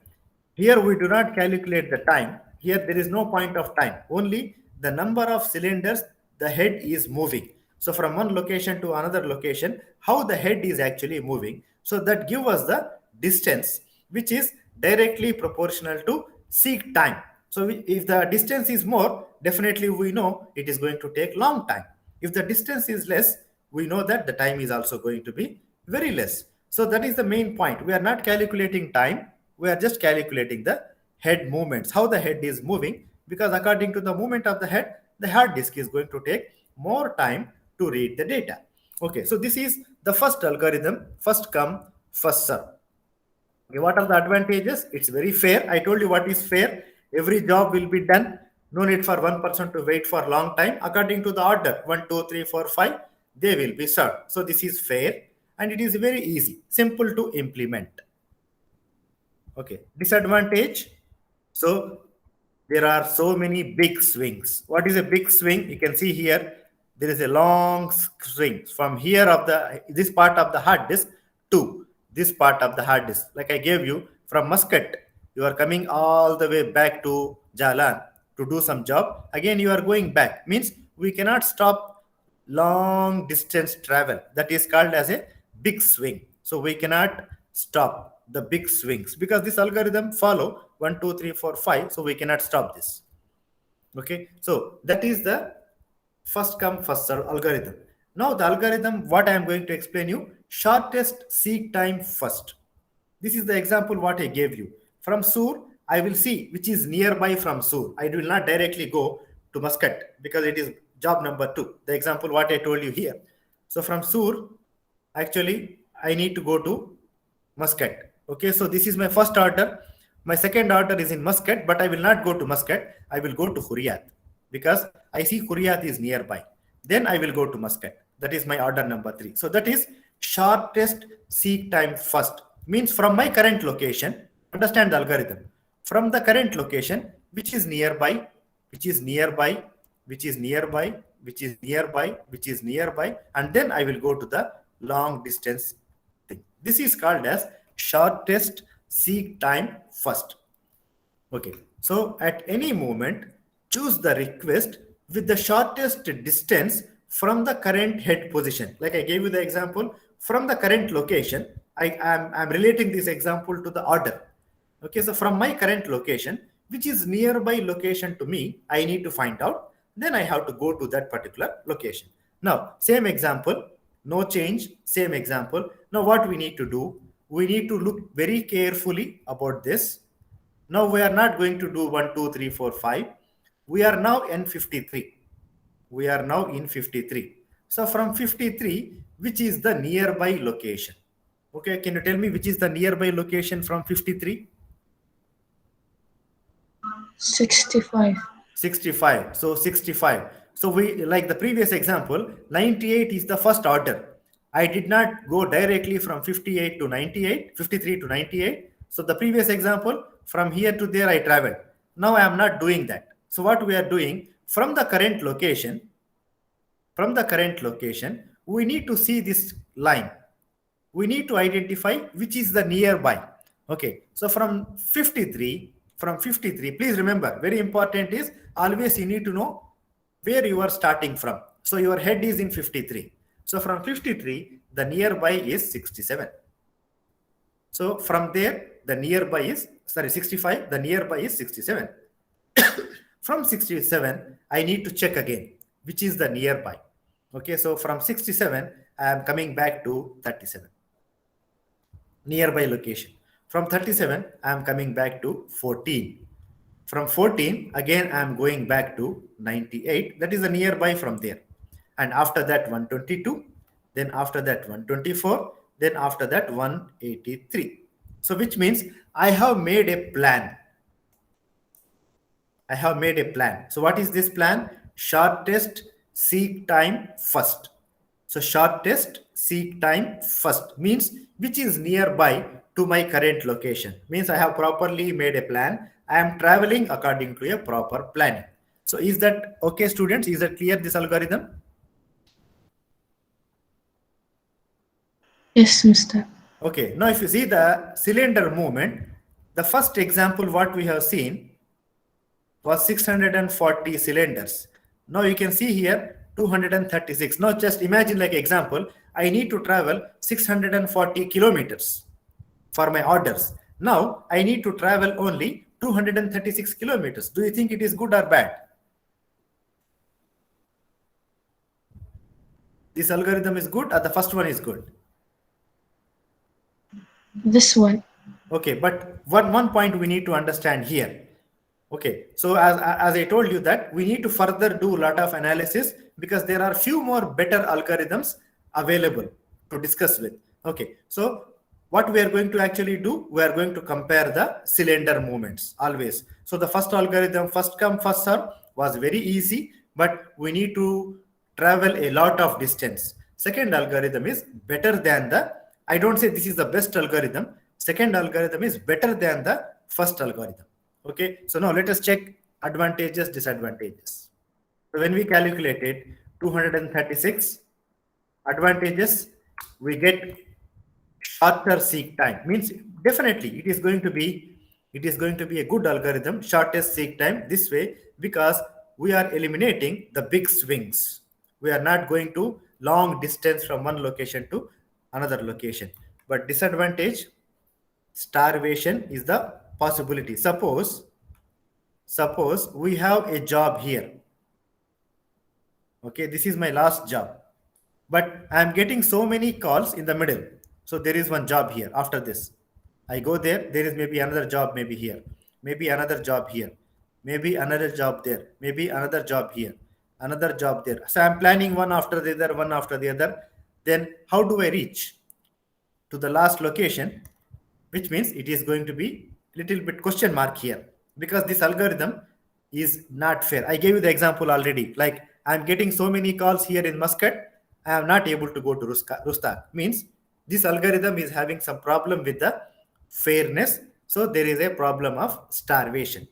here we do not calculate the time. Here there is no point of time. Only the number of cylinders the head is moving. So from one location to another location, how the head is actually moving. So that gives us the distance, which is directly proportional to seek time. So if the distance is more, definitely we know it is going to take long time. If the distance is less, we know that the time is also going to be very less. So that is the main point. We are not calculating time. We are just calculating the head movements, how the head is moving, because according to the movement of the head, the hard disk is going to take more time to read the data. Okay, so this is the first algorithm, first come, first serve. Okay, what are the advantages? It's very fair. I told you what is fair. Every job will be done. No need for one person to wait for a long time. According to the order, 1, 2, 3, 4, 5, they will be served. So this is fair and it is very easy, simple to implement. Okay, disadvantage. So there are so many big swings. What is a big swing? You can see here, there is a long swing from here of the this part of the hard disk to this part of the hard disk. Like I gave you from Muscat, you are coming all the way back to Jalan to do some job. Again, you are going back. Means we cannot stop long distance travel. That is called as a big swing. So we cannot stop the big swings because this algorithm follow 1, 2, 3, 4, 5. So we cannot stop this. Okay, so that is the first come first serve algorithm. Now the algorithm what I am going to explain you, shortest seek time first. This is the example what I gave you. From Sur, I will see which is nearby from Sur. I will not directly go to Muscat because it is job number 2. The example what I told you here. So from Sur, actually I need to go to Muscat. Okay, so this is my first order. My second order is in Muscat, but I will not go to Muscat. I will go to Hurriyat because I see Hurriyat is nearby. Then I will go to Muscat. That is my order number 3. So that is shortest seek time first. Means from my current location, understand the algorithm. From the current location, which is nearby, which is nearby, which is nearby, which is nearby, which is nearby, and then I will go to the long distance thing. This is called as shortest seek time first. Okay, so at any moment, choose the request with the shortest distance from the current head position. Like I gave you the example, from the current location, I'm relating this example to the order. Okay, so from my current location, which is nearby location to me, I need to find out. Then I have to go to that particular location. Now, same example, no change, same example. Now, what we need to do, we need to look very carefully about this. Now, we are not going to do 1, 2, 3, 4, 5. We are now in 53. We are now in 53. So, from 53, which is the nearby location? Okay, can you tell me which is the nearby location from 53? 65. 65. So 65. So we, like the previous example, 98 is the first order. I did not go directly from 58 to 98, 53 to 98. So the previous example, from here to there I traveled. Now I am not doing that. So what we are doing, from the current location, we need to see this line. We need to identify which is the nearby. Okay, so from 53, please remember, very important is always you need to know where you are starting from. So your head is in 53. So from 53, the nearby is 67. So from there, the nearby is, 65, the nearby is 67. From 67, I need to check again, which is the nearby. Okay, so from 67, I am coming back to 37. Nearby location. From 37, I am coming back to 14. From 14, again, I am going back to 98. That is a nearby from there. And after that, 122. Then after that, 124. Then after that, 183. So which means I have made a plan. I have made a plan. So what is this plan? Shortest seek time first. So shortest seek time first means which is nearby to my current location. Means I have properly made a plan. I am traveling according to a proper planning. So is that okay, students? Is that clear, this algorithm? Yes, Mr. Okay, now if you see the cylinder movement, the first example what we have seen was 640 cylinders. Now you can see here 236. Now just imagine like example, I need to travel 640 kilometers for my orders. Now I need to travel only 236 kilometers. Do you think it is good or bad? This algorithm is good or the first one is good? This one. Okay, but one point we need to understand here. Okay, so as I told you that we need to further do a lot of analysis because there are few more better algorithms available to discuss with. Okay, so what we are going to actually do, we are going to compare the cylinder movements always. So the first algorithm, first come first serve, was very easy, but we need to travel a lot of distance. Second algorithm is better than the, I don't say this is the best algorithm. Second algorithm is better than the first algorithm. Okay, so now let us check advantages, disadvantages. So when we calculated 236 advantages, we get shorter seek time. Means definitely it is going to be a good algorithm, shortest seek time this way, because we are eliminating the big swings. We are not going to long distance from one location to another location. But disadvantage, starvation is the possibility. Suppose we have a job here. Okay, this is my last job, but I am getting so many calls in the middle. So there is one job here. After this, I go there. There is maybe another job, maybe here, maybe another job here, maybe another job there, maybe another job here, another job there. So I'm planning one after the other, one after the other. Then how do I reach to the last location? Which means it is going to be little bit question mark here, because this algorithm is not fair. I gave you the example already. Like I'm getting so many calls here in Muscat, I am not able to go to Rustaq. Means this algorithm is having some problem with the fairness. So there is a problem of starvation.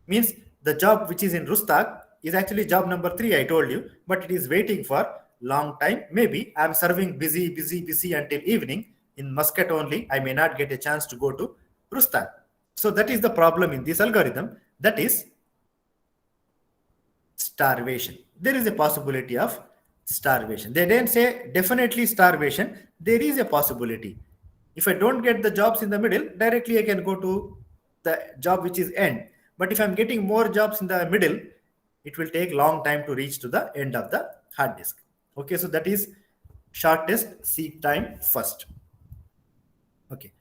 Means the job which is in Rustaq is actually job number 3, I told you, but it is waiting for long time. Maybe I'm serving busy until evening in Muscat only. I may not get a chance to go to Rustaq. So that is the problem in this algorithm. That is starvation. There is a possibility of starvation. They didn't say definitely starvation. There is a possibility. If I don't get the jobs in the middle, directly I can go to the job which is end. But if I'm getting more jobs in the middle, it will take long time to reach to the end of the hard disk. Okay, so that is shortest seek time first. Okay,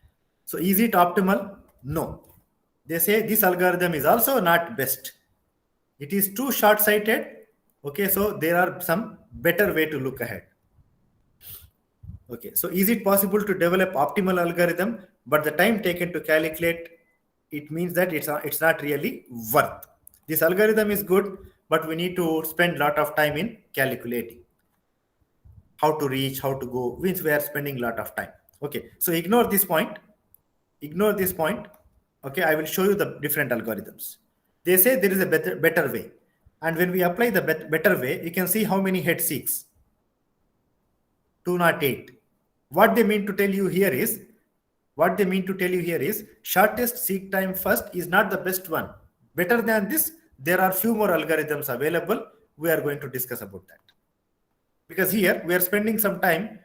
so is it optimal? No. They say this algorithm is also not best. It is too short sighted. Okay, so there are some better way to look ahead. Okay, so is it possible to develop optimal algorithm, but the time taken to calculate, it means that it's not really worth. This algorithm is good, but we need to spend a lot of time in calculating how to reach, how to go, means we are spending a lot of time. Okay, so ignore this point. Ignore this point. Okay, I will show you the different algorithms. They say there is a better way. And when we apply the better way, you can see how many head seeks. 208. What they mean to tell you here is shortest seek time first is not the best one. Better than this, there are few more algorithms available. We are going to discuss about that. Because here we are spending some time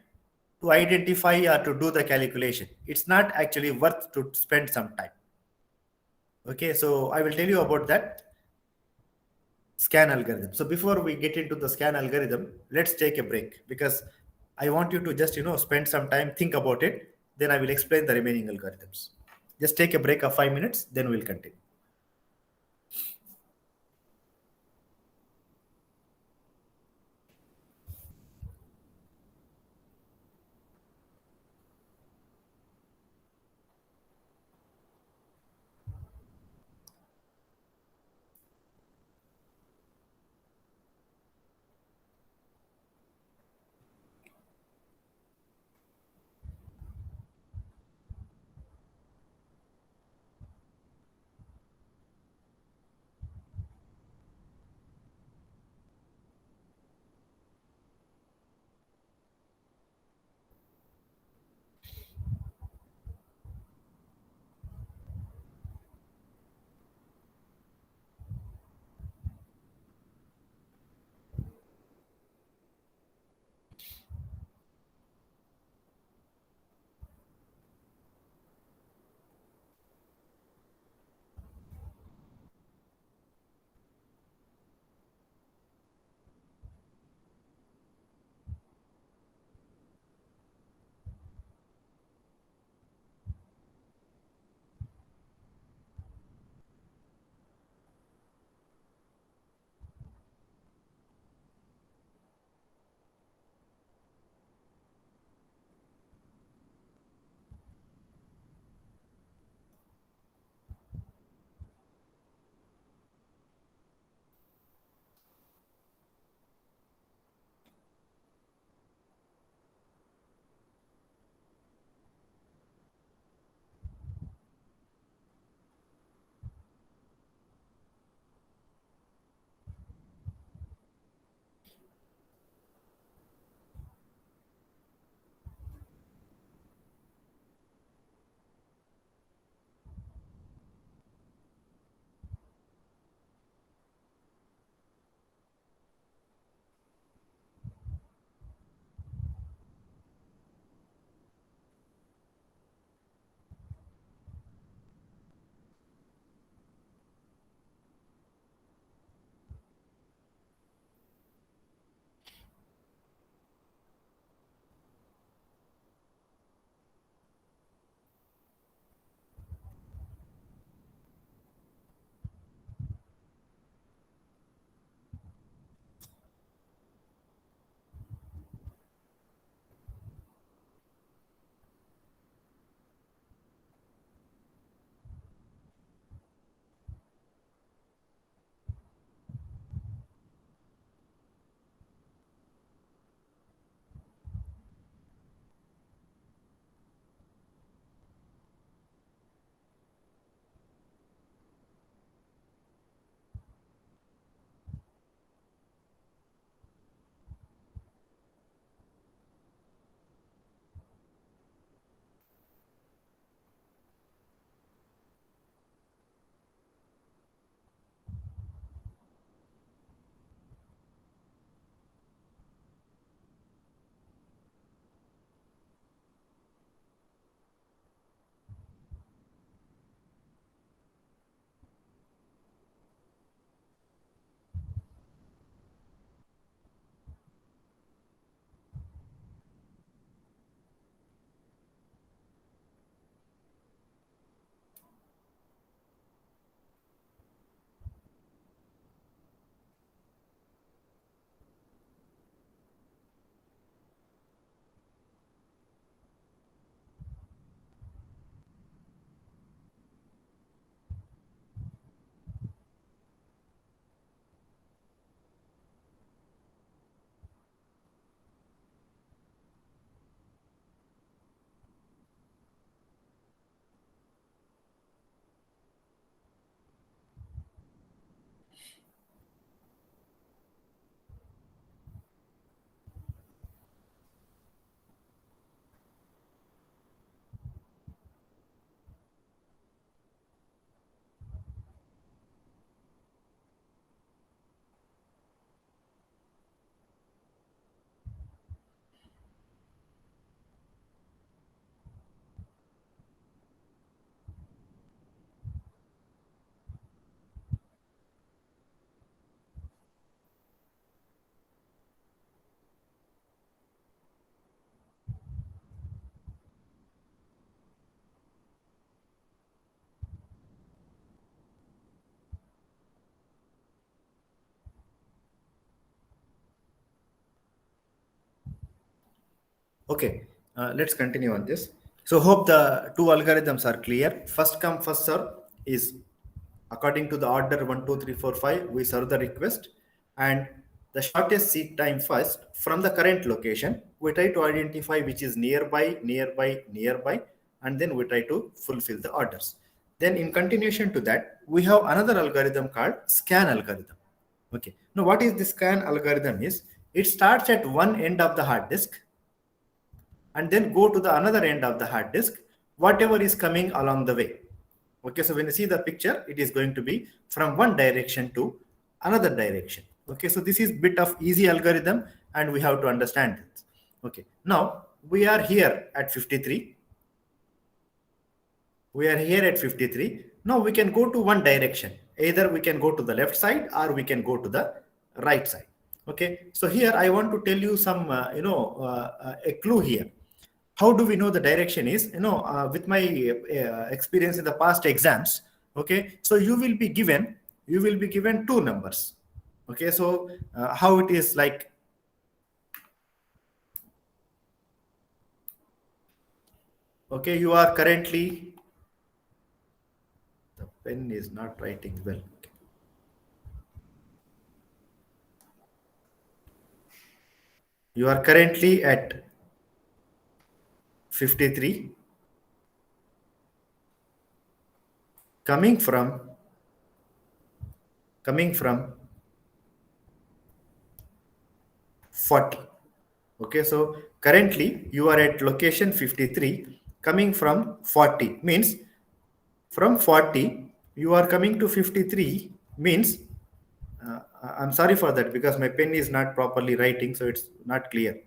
to identify or to do the calculation. It's not actually worth to spend some time. Okay, so I will tell you about that scan algorithm. So before we get into the scan algorithm, let's take a break, because I want you to just spend some time, think about it. Then I will explain the remaining algorithms. Just take a break of 5 minutes, then we'll continue. Okay, let's continue on this. So hope the two algorithms are clear. First come, first serve is according to the order 1, 2, 3, 4, 5. We serve the request, and the shortest seek time first from the current location. We try to identify which is nearby, nearby, nearby, and then we try to fulfill the orders. Then in continuation to that, we have another algorithm called scan algorithm. Okay. Now what is the scan algorithm is? It starts at one end of the hard disk and then go to the another end of the hard disk, whatever is coming along the way. Okay, so when you see the picture, it is going to be from one direction to another direction. Okay, so this is bit of easy algorithm and we have to understand it. Okay, now we are here at 53. We are here at 53. Now we can go to one direction. Either we can go to the left side or we can go to the right side. Okay, so here I want to tell you some, a clue here. How do we know the direction is? With my experience in the past exams. Okay, so you will be given two numbers. Okay, so how it is like. Okay, you are currently, the pen is not writing well. Okay. You are currently at 53, coming from 40. Okay, so currently you are at location 53, coming from 40, means from 40 you are coming to 53, means I'm sorry for that because my pen is not properly writing, so it's not clear.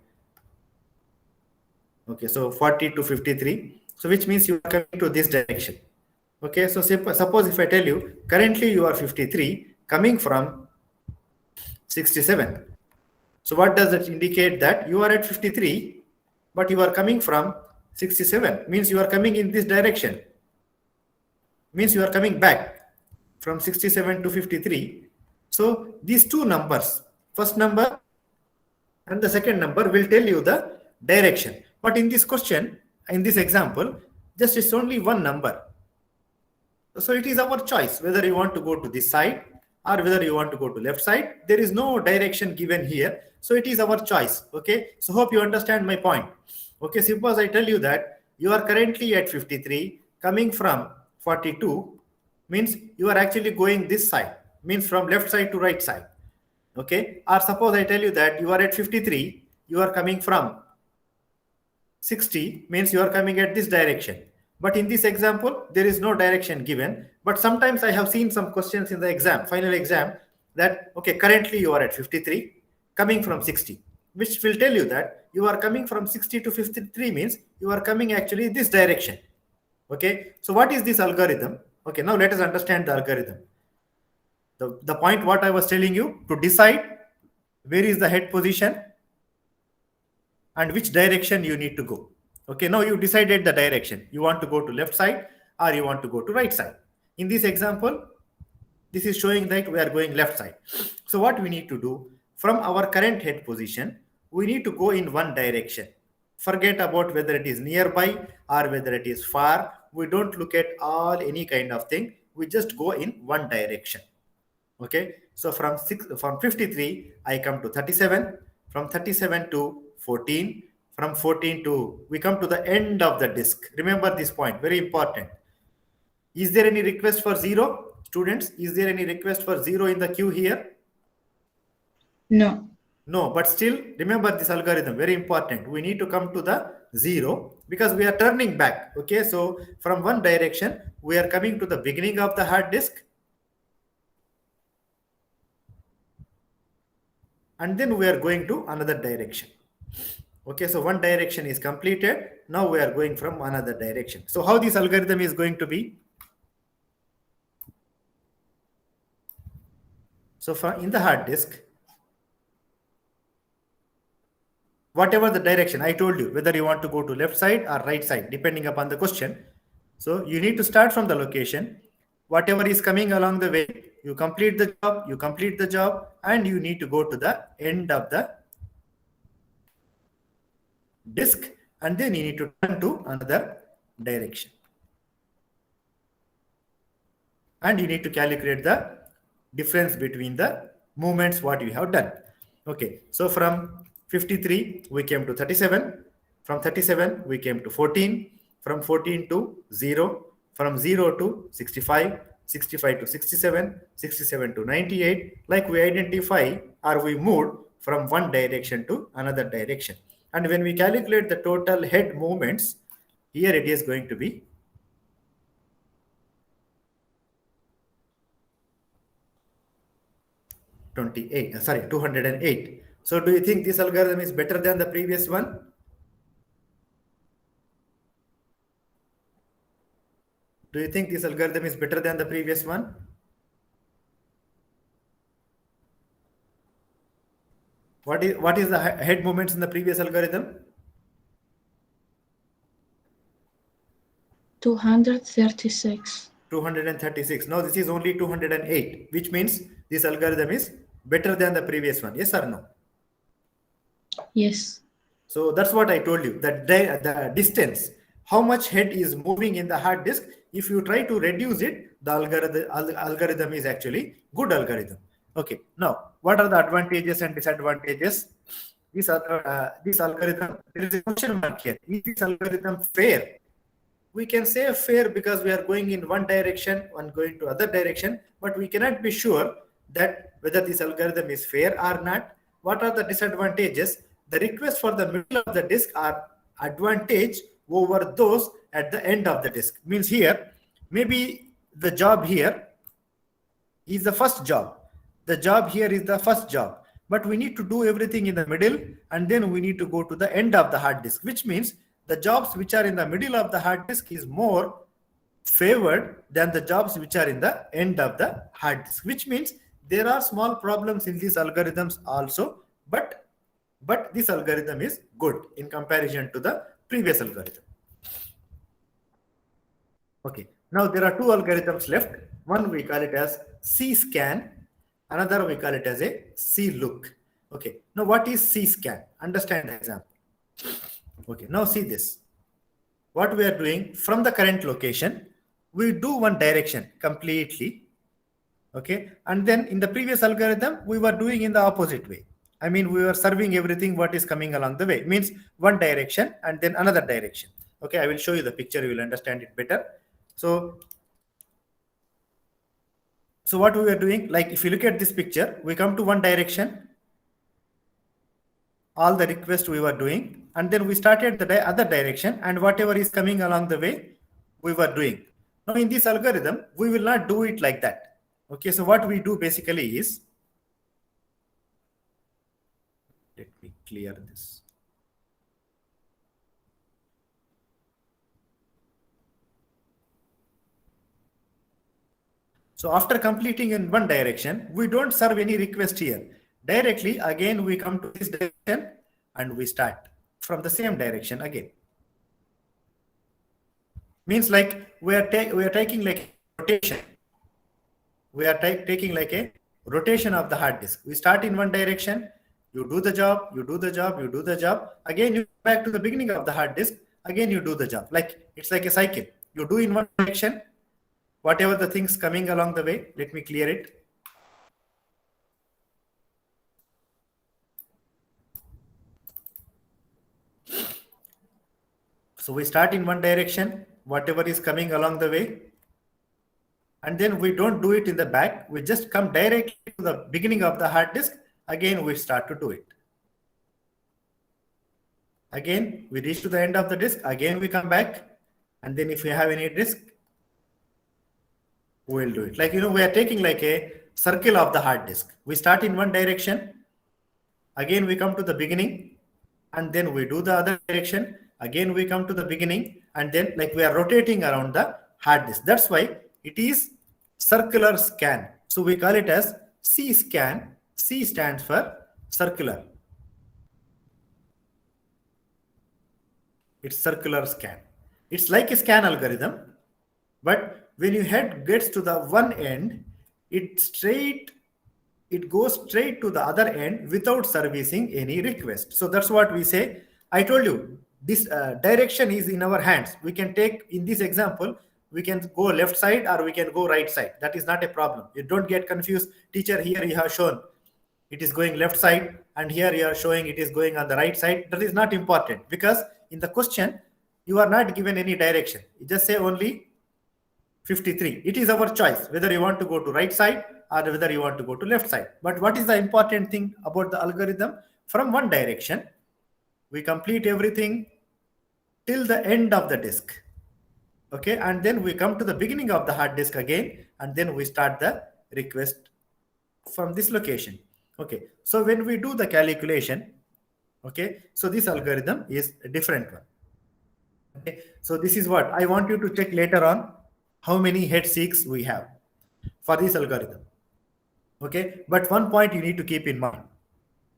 Okay, so 40 to 53, so which means you are coming to this direction. Okay, so suppose if I tell you currently you are 53, coming from 67. So what does it indicate? That you are at 53, but you are coming from 67, means you are coming in this direction, means you are coming back from 67 to 53. So these two numbers, first number and the second number, will tell you the direction. But in this question, in this example, just it's only one number. So it is our choice whether you want to go to this side or whether you want to go to left side. There is no direction given here, so it is our choice. Okay, so hope you understand my point. Okay, suppose I tell you that you are currently at 53, coming from 42, means you are actually going this side, means from left side to right side. Okay, or suppose I tell you that you are at 53, you are coming from 60, means you are coming at this direction. But in this example, there is no direction given. But sometimes I have seen some questions in the exam, final exam, that, okay, currently you are at 53, coming from 60, which will tell you that you are coming from 60 to 53, means you are coming actually this direction. Okay, so what is this algorithm? Okay, now let us understand the algorithm. The point what I was telling you, to decide where is the head position and which direction you need to go. Okay, now you decided the direction. You want to go to left side or you want to go to right side. In this example, this is showing that we are going left side. So what we need to do, from our current head position, we need to go in one direction. Forget about whether it is nearby or whether it is far. We don't look at any kind of thing. We just go in one direction. Okay, so from 53, I come to 37. From 37 to 14. From 14 to, we come to the end of the disk. Remember this point, very important. Is there any request for 0? Students, is there any request for 0 in the queue here? No. No, but still remember this algorithm, very important. We need to come to the 0 because we are turning back. Okay, so from one direction, we are coming to the beginning of the hard disk. And then we are going to another direction. Okay, so one direction is completed. Now we are going from another direction. So how this algorithm is going to be? So in the hard disk, whatever the direction I told you, whether you want to go to left side or right side, depending upon the question. So you need to start from the location. Whatever is coming along the way, you complete the job, and you need to go to the end of the disk, and then you need to turn to another direction. And you need to calculate the difference between the movements what you have done. Okay, so from 53 we came to 37, from 37 we came to 14, from 14 to 0, from 0 to 65, 65 to 67, 67 to 98. Like we identify or we moved from one direction to another direction. And when we calculate the total head movements, here it is going to be 208. So do you think this algorithm is better than the previous one? Do you think this algorithm is better than the previous one? What is the head movements in the previous algorithm? 236. 236. Now this is only 208, which means this algorithm is better than the previous one. Yes or no? Yes. So that's what I told you, that the distance, how much head is moving in the hard disk. If you try to reduce it, the algorithm is actually good algorithm. Okay, now what are the advantages and disadvantages? This algorithm, there is a question mark here. Is this algorithm fair? We can say fair because we are going in one direction and going to other direction, but we cannot be sure that whether this algorithm is fair or not. What are the disadvantages? The requests for the middle of the disk are advantage over those at the end of the disk. Means here, maybe the job here is the first job. The job here is the first job, but we need to do everything in the middle, and then we need to go to the end of the hard disk, which means the jobs which are in the middle of the hard disk is more favored than the jobs which are in the end of the hard disk, which means there are small problems in these algorithms also, but this algorithm is good in comparison to the previous algorithm. Okay, now there are two algorithms left. One we call it as C-scan, another we call it as a C-look. Okay, now what is C-scan? Understand the example. Okay, now see this. What we are doing from the current location, we do one direction completely. Okay, and then in the previous algorithm, we were doing in the opposite way. I mean, we were serving everything what is coming along the way. Means one direction and then another direction. Okay, I will show you the picture, you will understand it better. So what we are doing, like if you look at this picture, we come to one direction, all the requests we were doing, and then we started the other direction, and whatever is coming along the way, we were doing. Now in this algorithm, we will not do it like that. Okay, so what we do basically is, let me clear this. So after completing in one direction, we don't serve any request here. Directly, again, we come to this direction and we start from the same direction again. Means like we are taking like rotation. We are taking like a rotation of the hard disk. We start in one direction, you do the job, you do the job, you do the job. Again, you go back to the beginning of the hard disk. Again, you do the job. Like it's like a cycle. You do in one direction, whatever the things coming along the way. Let me clear it. So we start in one direction, whatever is coming along the way. And then we don't do it in the back. We just come directly to the beginning of the hard disk. Again, we start to do it. Again, we reach to the end of the disk. Again, we come back. And then if we have any disk, we'll do it. Like, we are taking like a circle of the hard disk. We start in one direction. Again, we come to the beginning. And then we do the other direction. Again, we come to the beginning. And then like we are rotating around the hard disk. That's why it is circular scan. So we call it as C-scan. C stands for circular. It's circular scan. It's like a scan algorithm, but when your head gets to the one end, it goes straight to the other end without servicing any request. So that's what we say I told you this direction is in our hands. We can take, in this example, we can go left side or we can go right side. That is not a problem. You don't get confused. Teacher, here you have shown it is going left side, and here you are showing it is going on the right side. That is not important, because in the question you are not given any direction. You just say only 53. It is our choice whether you want to go to right side or whether you want to go to left side. But what is the important thing about the algorithm? From one direction we complete everything till the end of the disk, okay, and then we come to the beginning of the hard disk again, and then we start the request from this location. Okay, so when we do the calculation, okay, so this algorithm is a different one. Okay, so this is what I want you to check later on, how many head seeks we have for this algorithm. Okay, but one point you need to keep in mind.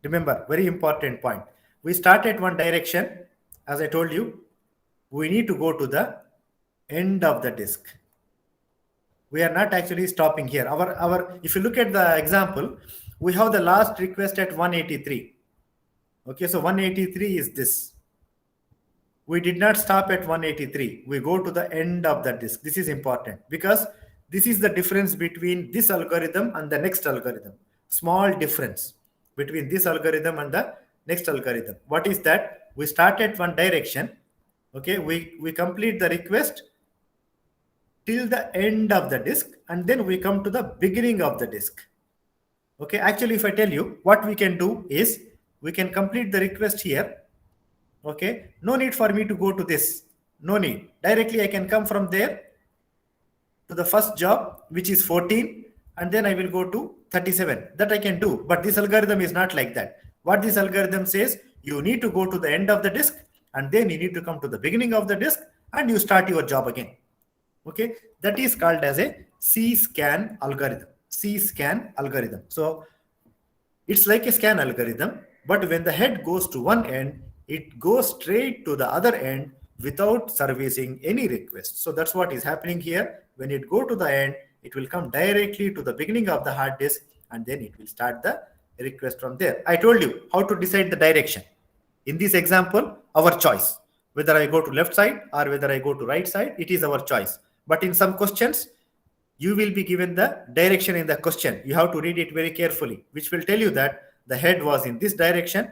Remember, very important point. We start at one direction. As I told you, we need to go to the end of the disk. We are not actually stopping here. If you look at the example, we have the last request at 183. Okay, so 183 is this. We did not stop at 183. We go to the end of the disk. This is important because this is the difference between this algorithm and the next algorithm. Small difference between this algorithm and the next algorithm. What is that? We start at one direction. Okay, we complete the request till the end of the disk, and then we come to the beginning of the disk. Okay, actually, if I tell you, what we can do is we can complete the request here. Okay, no need for me to go to this. No need. Directly, I can come from there to the first job, which is 14, and then I will go to 37. That I can do. But this algorithm is not like that. What this algorithm says, you need to go to the end of the disk, and then you need to come to the beginning of the disk, and you start your job again. Okay, that is called as a C-scan algorithm. C-scan algorithm. So it's like a scan algorithm, but when the head goes to one end, it goes straight to the other end without servicing any request. So that's what is happening here. When it go to the end, it will come directly to the beginning of the hard disk, and then it will start the request from there. I told you how to decide the direction. In this example, our choice. Whether I go to left side or whether I go to right side, it is our choice. But in some questions, you will be given the direction in the question. You have to read it very carefully, which will tell you that the head was in this direction,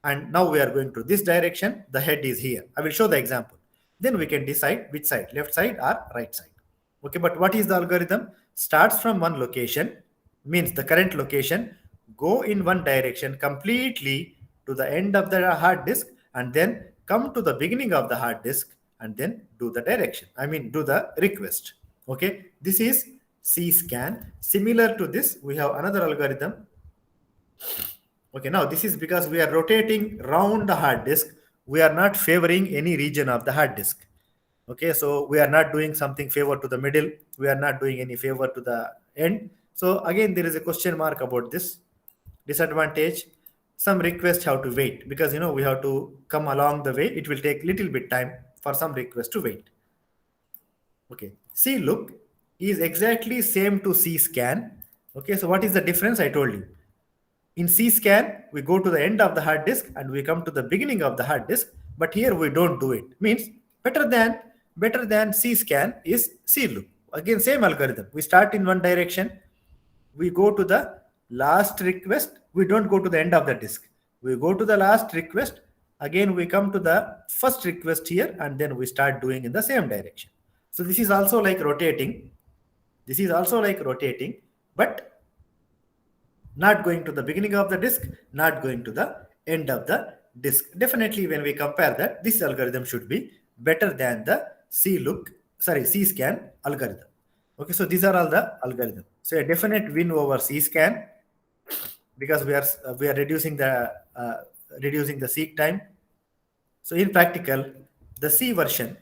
and now we are going to this direction. The head is here. I will show the example. Then we can decide which side, left side or right side. Okay, but what is the algorithm? Starts from one location, means the current location, go in one direction completely to the end of the hard disk, and then come to the beginning of the hard disk, and then do the direction. Do the request. Okay, this is C-scan. Similar to this, we have another algorithm. Okay, now this is because we are rotating around the hard disk. We are not favoring any region of the hard disk. Okay, so we are not doing something favor to the middle. We are not doing any favor to the end. So again, there is a question mark about this. Disadvantage, some requests have to wait because we have to come along the way. It will take little bit time for some requests to wait. Okay, C-look is exactly same to C-scan. Okay, so what is the difference? I told you. In C-scan, we go to the end of the hard disk and we come to the beginning of the hard disk, but here we don't do it. Means better than C-scan is C-look. Again, same algorithm. We start in one direction, we go to the last request. We don't go to the end of the disk. We go to the last request. Again, we come to the first request here, and then we start doing in the same direction. So this is also like rotating. This is also like rotating, but not going to the beginning of the disk, not going to the end of the disk. Definitely, when we compare that, this algorithm should be better than the C-scan algorithm. Okay, so these are all the algorithms. So a definite win over C-scan because we are reducing the seek time. So in practical, the C version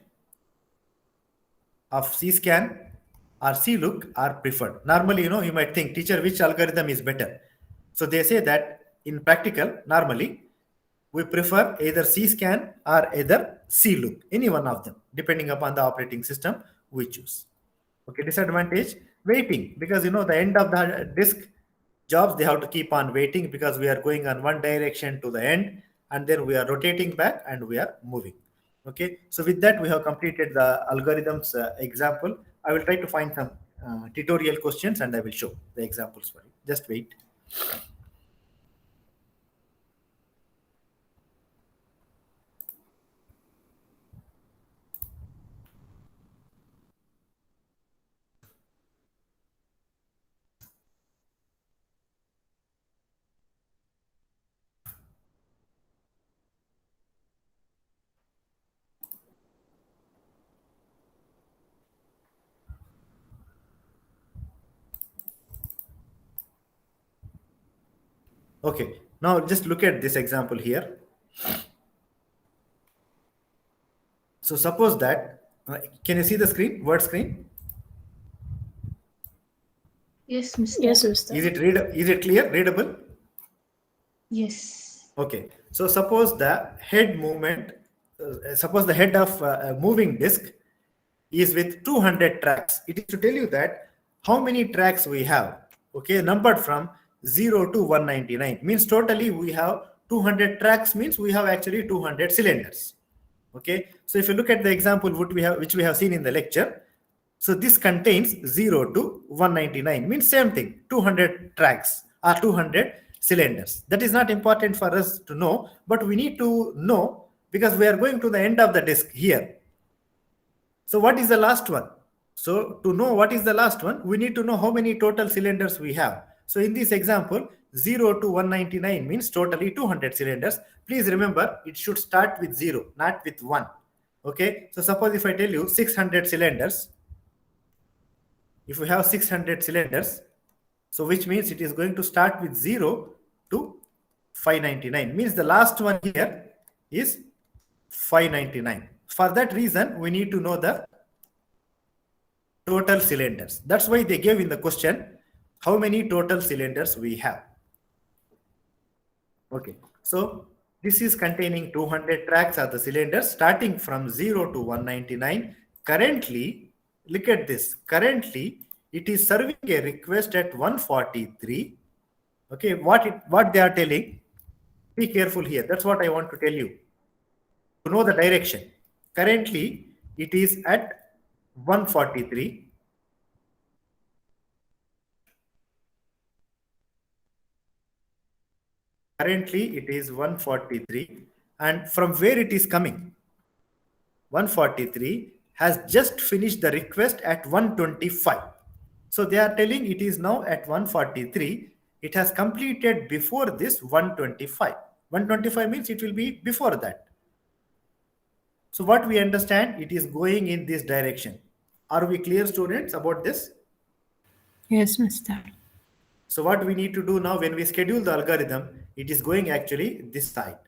of C-scan or C-look are preferred. Normally, you might think, teacher, which algorithm is better? So they say that in practical, normally, we prefer either C-scan or either C-look, any one of them, depending upon the operating system we choose. Okay, disadvantage, waiting, because the end of the disk jobs, they have to keep on waiting because we are going on one direction to the end, and then we are rotating back and we are moving. Okay, so with that we have completed the algorithms example. I will try to find some tutorial questions and I will show the examples for you. Just wait. Okay, now just look at this example here. So suppose that, can you see the screen, word screen? Yes, Mr. Yes, Mr. Is it clear, readable? Yes. Okay, so suppose the head movement, suppose the head of a moving disc is with 200 tracks. It is to tell you that how many tracks we have, okay, numbered from 0 to 199. Means totally we have 200 tracks, means we have actually 200 cylinders. Okay, so if you look at the example which we have seen in the lecture, so this contains 0 to 199, means same thing, 200 tracks or 200 cylinders. That is not important for us to know, but we need to know because we are going to the end of the disk here. So what is the last one? So to know what is the last one, we need to know how many total cylinders we have. So in this example, 0 to 199 means totally 200 cylinders. Please remember, it should start with 0, not with 1. Okay, so suppose if I tell you 600 cylinders, if we have 600 cylinders, so which means it is going to start with 0 to 599. Means the last one here is 599. For that reason, we need to know the total cylinders. That's why they gave in the question how many total cylinders we have. Okay, so this is containing 200 tracks of the cylinders starting from 0 to 199. Currently, look at this. Currently, it is serving a request at 143. Okay, what they are telling, be careful here. That's what I want to tell you. To know the direction. Currently, it is at 143. Currently, it is 143. And from where it is coming? 143 has just finished the request at 125. So they are telling it is now at 143. It has completed before this 125. 125 means it will be before that. So what we understand, it is going in this direction. Are we clear, students, about this? Yes, Mr. So what we need to do now when we schedule the algorithm, it is going actually this side.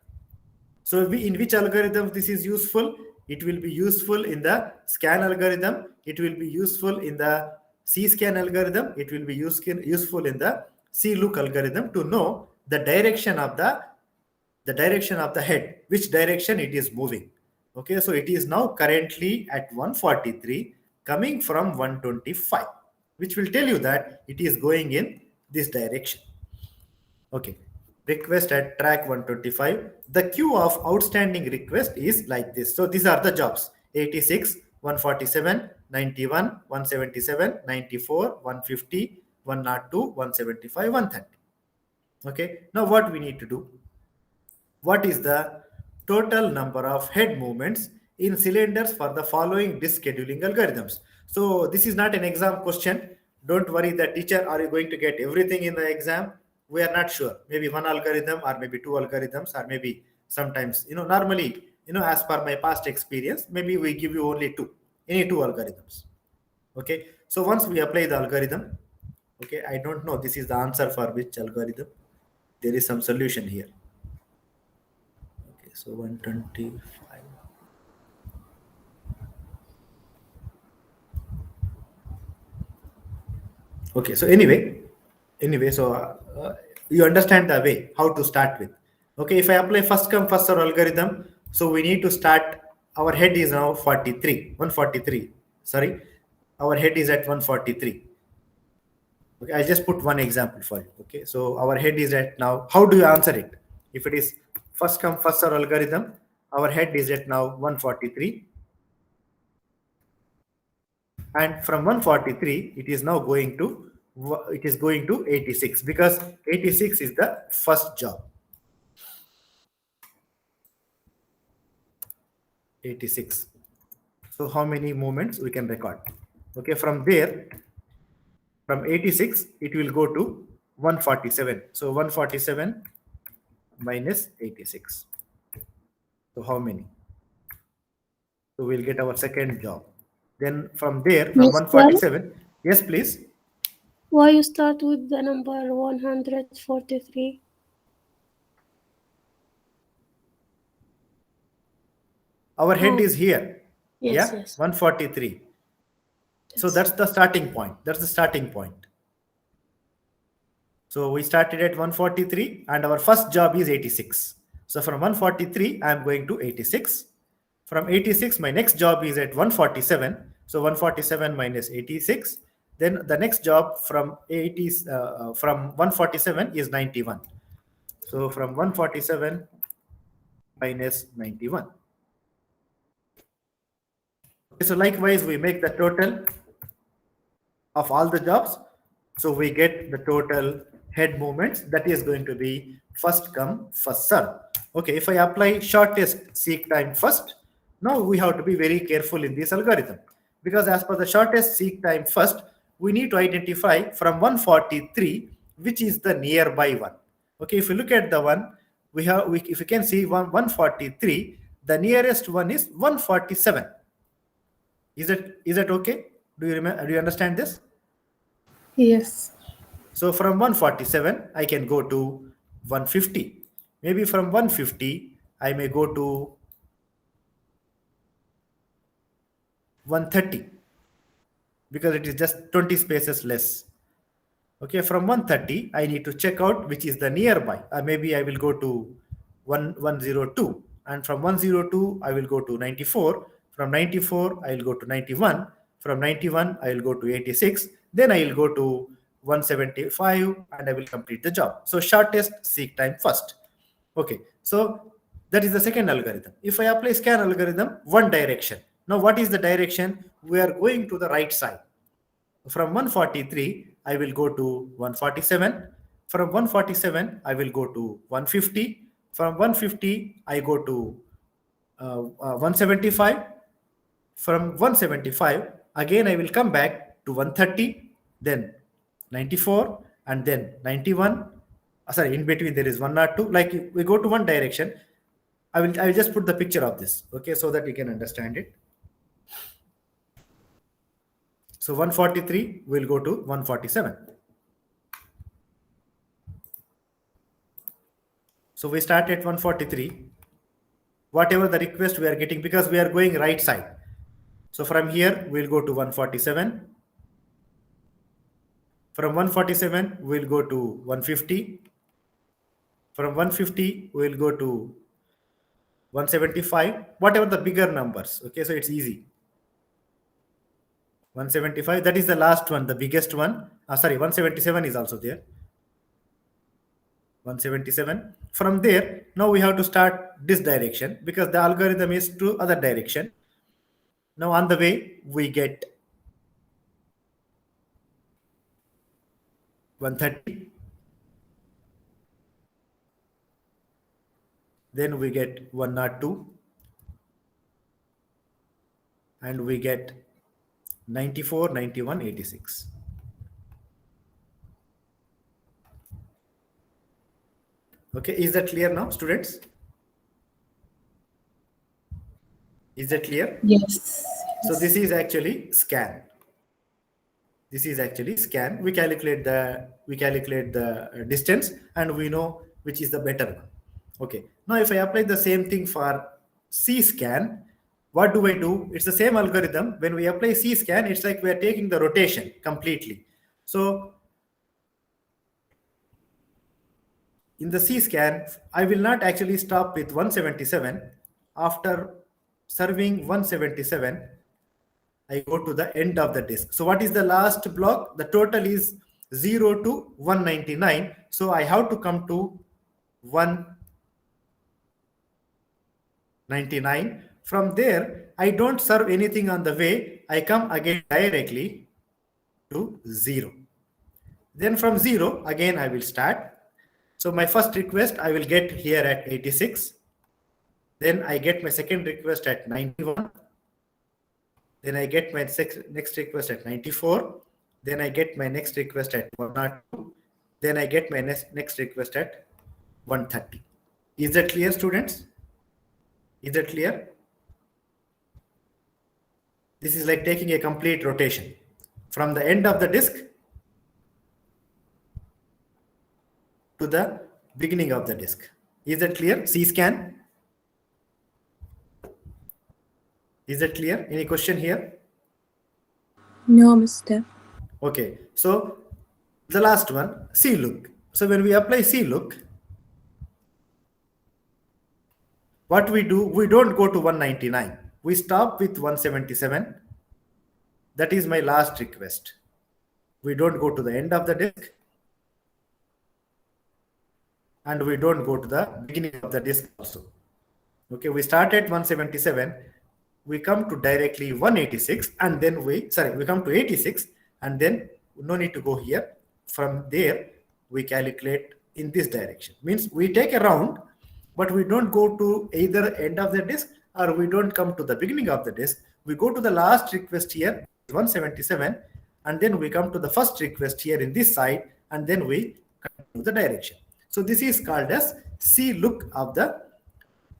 So in which algorithm this is useful? It will be useful in the scan algorithm. It will be useful in the C-scan algorithm. It will be useful in the C-look algorithm to know the direction of the head, which direction it is moving. Okay, so it is now currently at 143 coming from 125, which will tell you that it is going in this direction. Okay, request at track 125. The queue of outstanding request is like this. So these are the jobs: 86, 147, 91, 177, 94, 150, 102, 175, 130. Okay, now what we need to do? What is the total number of head movements in cylinders for the following disk scheduling algorithms? So this is not an exam question. Don't worry, the teacher, are you going to get everything in the exam? We are not sure. Maybe one algorithm or maybe two algorithms or maybe sometimes, normally, as per my past experience, maybe we give you only any two algorithms. Okay. So once we apply the algorithm, okay, I don't know this is the answer for which algorithm. There is some solution here. Okay, so 125. Okay, so anyway, so you understand the way how to start with. Okay, if I apply first come first serve algorithm, so we need to start. Our head is now 143. Sorry, our head is at 143. Okay, I'll just put one example for you. Okay, so our head is at now. How do you answer it? If it is first come first serve algorithm. Our head is at now 143. And from 143, it is now going to 86 because 86 is the first job. 86. So how many movements we can record? Okay, from there, from 86, it will go to 147. So 147 minus 86. So how many? So we'll get our second job. Then from there, from Mr. 147, yes, please. Why you start with the number 143? Our head Oh. is here. Yes, Yeah, yes. 143. So Yes. that's the starting point. That's the starting point. So we started at 143 and our first job is 86. So from 143, I'm going to 86. From 86, my next job is at 147. So 147 minus 86. Then the next job from 147 is 91. So from 147 minus 91. So likewise, we make the total of all the jobs. So we get the total head movements. That is going to be first come, first serve. Okay, if I apply shortest seek time first, now we have to be very careful in this algorithm because as per the shortest seek time first, we need to identify from 143 which is the nearby one. Okay, if you look at the one, if you can see 143, the nearest one is 147. Is that okay? Do you remember? Do you understand this? Yes. So from 147, I can go to 150. Maybe from 150, I may go to 130 because it is just 20 spaces less. Okay, from 130, I need to check out which is the nearby. Maybe I will go to 102. And from 102, I will go to 94. From 94, I will go to 91. From 91, I will go to 86. Then I will go to 175 and I will complete the job. So shortest seek time first. Okay, so that is the second algorithm. If I apply scan algorithm, one direction. Now what is the direction? We are going to the right side. From 143, I will go to 147. From 147, I will go to 150. From 150, I go to 175. From 175, again, I will come back to 130, then 94, and then 91. Sorry, in between there is 1 or 2. Like we go to one direction. I will just put the picture of this, okay, so that you can understand it. So 143 will go to 147. So we start at 143. Whatever the request we are getting, because we are going right side. So from here, we'll go to 147. From 147, we'll go to 150. From 150, we'll go to 175. Whatever the bigger numbers. Okay, so it's easy. 175, that is the last one, the biggest one. Sorry, 177 is also there. 177. From there, now we have to start this direction because the algorithm is to other direction. Now on the way, we get 130. Then we get 102. And we get 94, 91, 86. Okay, is that clear now, students? Is that clear? Yes. So this is actually scan. This is actually scan. We calculate the distance and we know which is the better one. Okay. Now if I apply the same thing for C scan, what do I do? It's the same algorithm. When we apply C scan, it's like we are taking the rotation completely. So in the C scan, I will not actually stop with 177. After serving 177, I go to the end of the disk. So what is the last block? The total is 0 to 199. So I have to come to 1 99. From there, I don't serve anything on the way. I come again directly to 0. Then from 0, again I will start. So my first request I will get here at 86. Then I get my second request at 91. Then I get my next request at 94. Then I get my next request at 102. Then I get my next request at 130. Is that clear, students? Is that clear? This is like taking a complete rotation from the end of the disk to the beginning of the disk. Is that clear? C-scan. Is that clear? Any question here? No, Mr. Okay, so the last one, C-look. So when we apply C-look, what we do, we don't go to 199. We stop with 177. That is my last request. We don't go to the end of the disk. And we don't go to the beginning of the disk also. Okay, we start at 177. We come to directly 186 and then we come to 86 and then no need to go here. From there, we calculate in this direction. Means we take a round, but we don't go to either end of the disk or we don't come to the beginning of the disk. We go to the last request here, 177, and then we come to the first request here in this side, and then we continue the direction. So this is called as C-look of the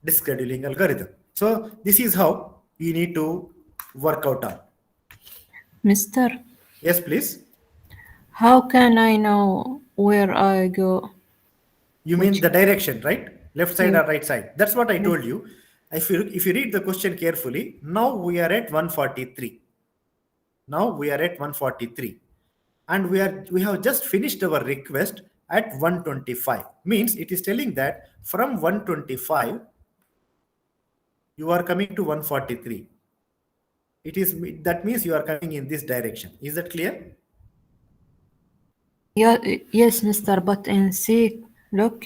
disk scheduling algorithm. So this is how you need to work out on. Mister, Yes, please. how can I know where I go? You mean the direction, right? Left side Yeah. or right side? That's what I told you. If you read the question carefully, now we are at 143. Now we are at 143. And we have just finished our request at 125. Means it is telling that from 125, you are coming to 143. That means you are coming in this direction. Is that clear? Yeah, yes, Mister. But in C, look,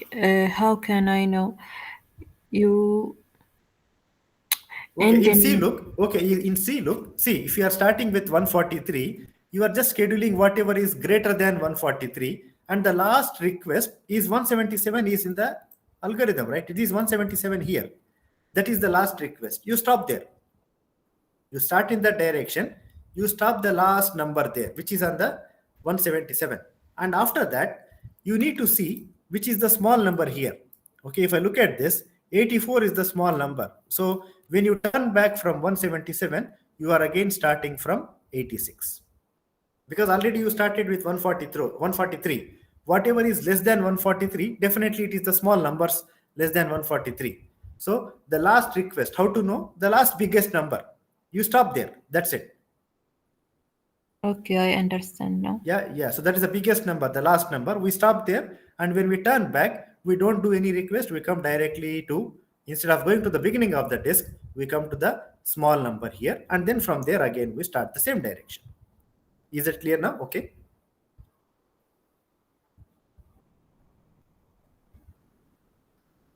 how can I know? You Okay, and in C in look, see, if you are starting with 143, you are just scheduling whatever is greater than 143, and the last request is 177 is in the algorithm, right? It is 177 here. That is the last request. You stop there. You start in that direction. You stop the last number there, which is on the 177. And after that, you need to see which is the small number here. Okay, if I look at this, 84 is the small number. So when you turn back from 177, you are again starting from 86. Because already you started with 143. Whatever is less than 143, definitely it is the small numbers less than 143. So the last request, how to know? The last biggest number. You stop there. That's it. okay, I understand now. Yeah. So that is the biggest number, the last number. We stop there. And when we turn back, we don't do any request. We come directly to, instead of going to the beginning of the disk, we come to the small number here. And then from there again, we start the same direction. Is it clear now? Okay.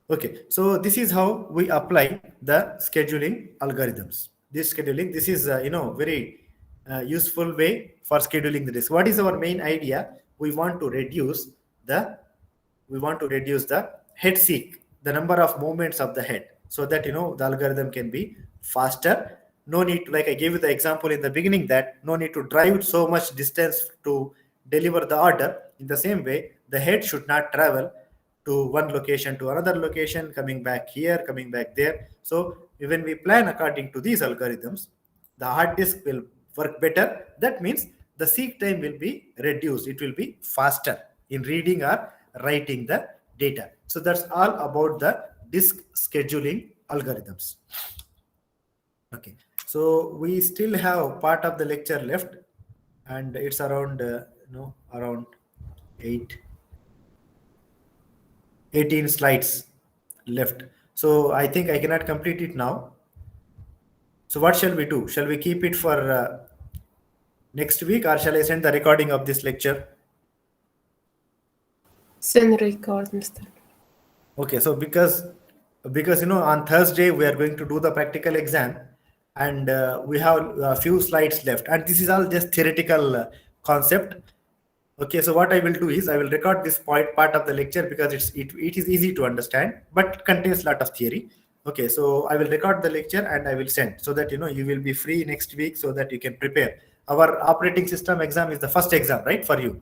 Okay. So this is how we apply the scheduling algorithms. This is, very useful way for scheduling the disk. What is our main idea? We want to reduce the head seek, the number of movements of the head, so that the algorithm can be faster. No need to, like I gave you the example in the beginning, that no need to drive so much distance to deliver the order. In the same way, the head should not travel to one location to another location, coming back here, coming back there. So when we plan according to these algorithms, the hard disk will work better. That means the seek time will be reduced. It will be faster in reading or writing the data. So that's all about the disk scheduling algorithms. Okay, so we still have part of the lecture left, and it's around around 18 slides left. So I think I cannot complete it now. So what shall we do? Shall we keep it for next week, or shall I send the recording of this lecture? Send record, Mr. Okay, so because because on Thursday we are going to do the practical exam, and we have a few slides left, and this is all just theoretical concept. Okay, so what I will do is I will record this part of the lecture because it is easy to understand, but contains a lot of theory. Okay, so I will record the lecture and I will send, so that you will be free next week, so that you can prepare. Our operating system exam is the first exam, right, for you?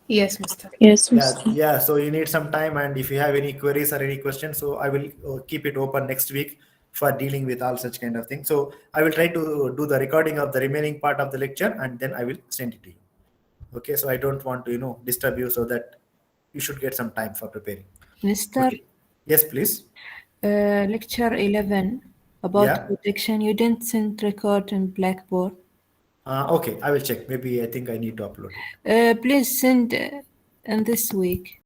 Yes, Mr. Yes, Yeah, Mr. yeah. So you need some time, and if you have any queries or any questions, so I will keep it open next week for dealing with all such kind of things. So I will try to do the recording of the remaining part of the lecture, and then I will send it to you. Okay, so I don't want to disturb you, so that you should get some time for preparing. Mr. Okay. Yes, please. Lecture 11 about Yeah. protection. You didn't send record in Blackboard. Okay, I will check. Maybe I think I need to upload it. Please send in this week.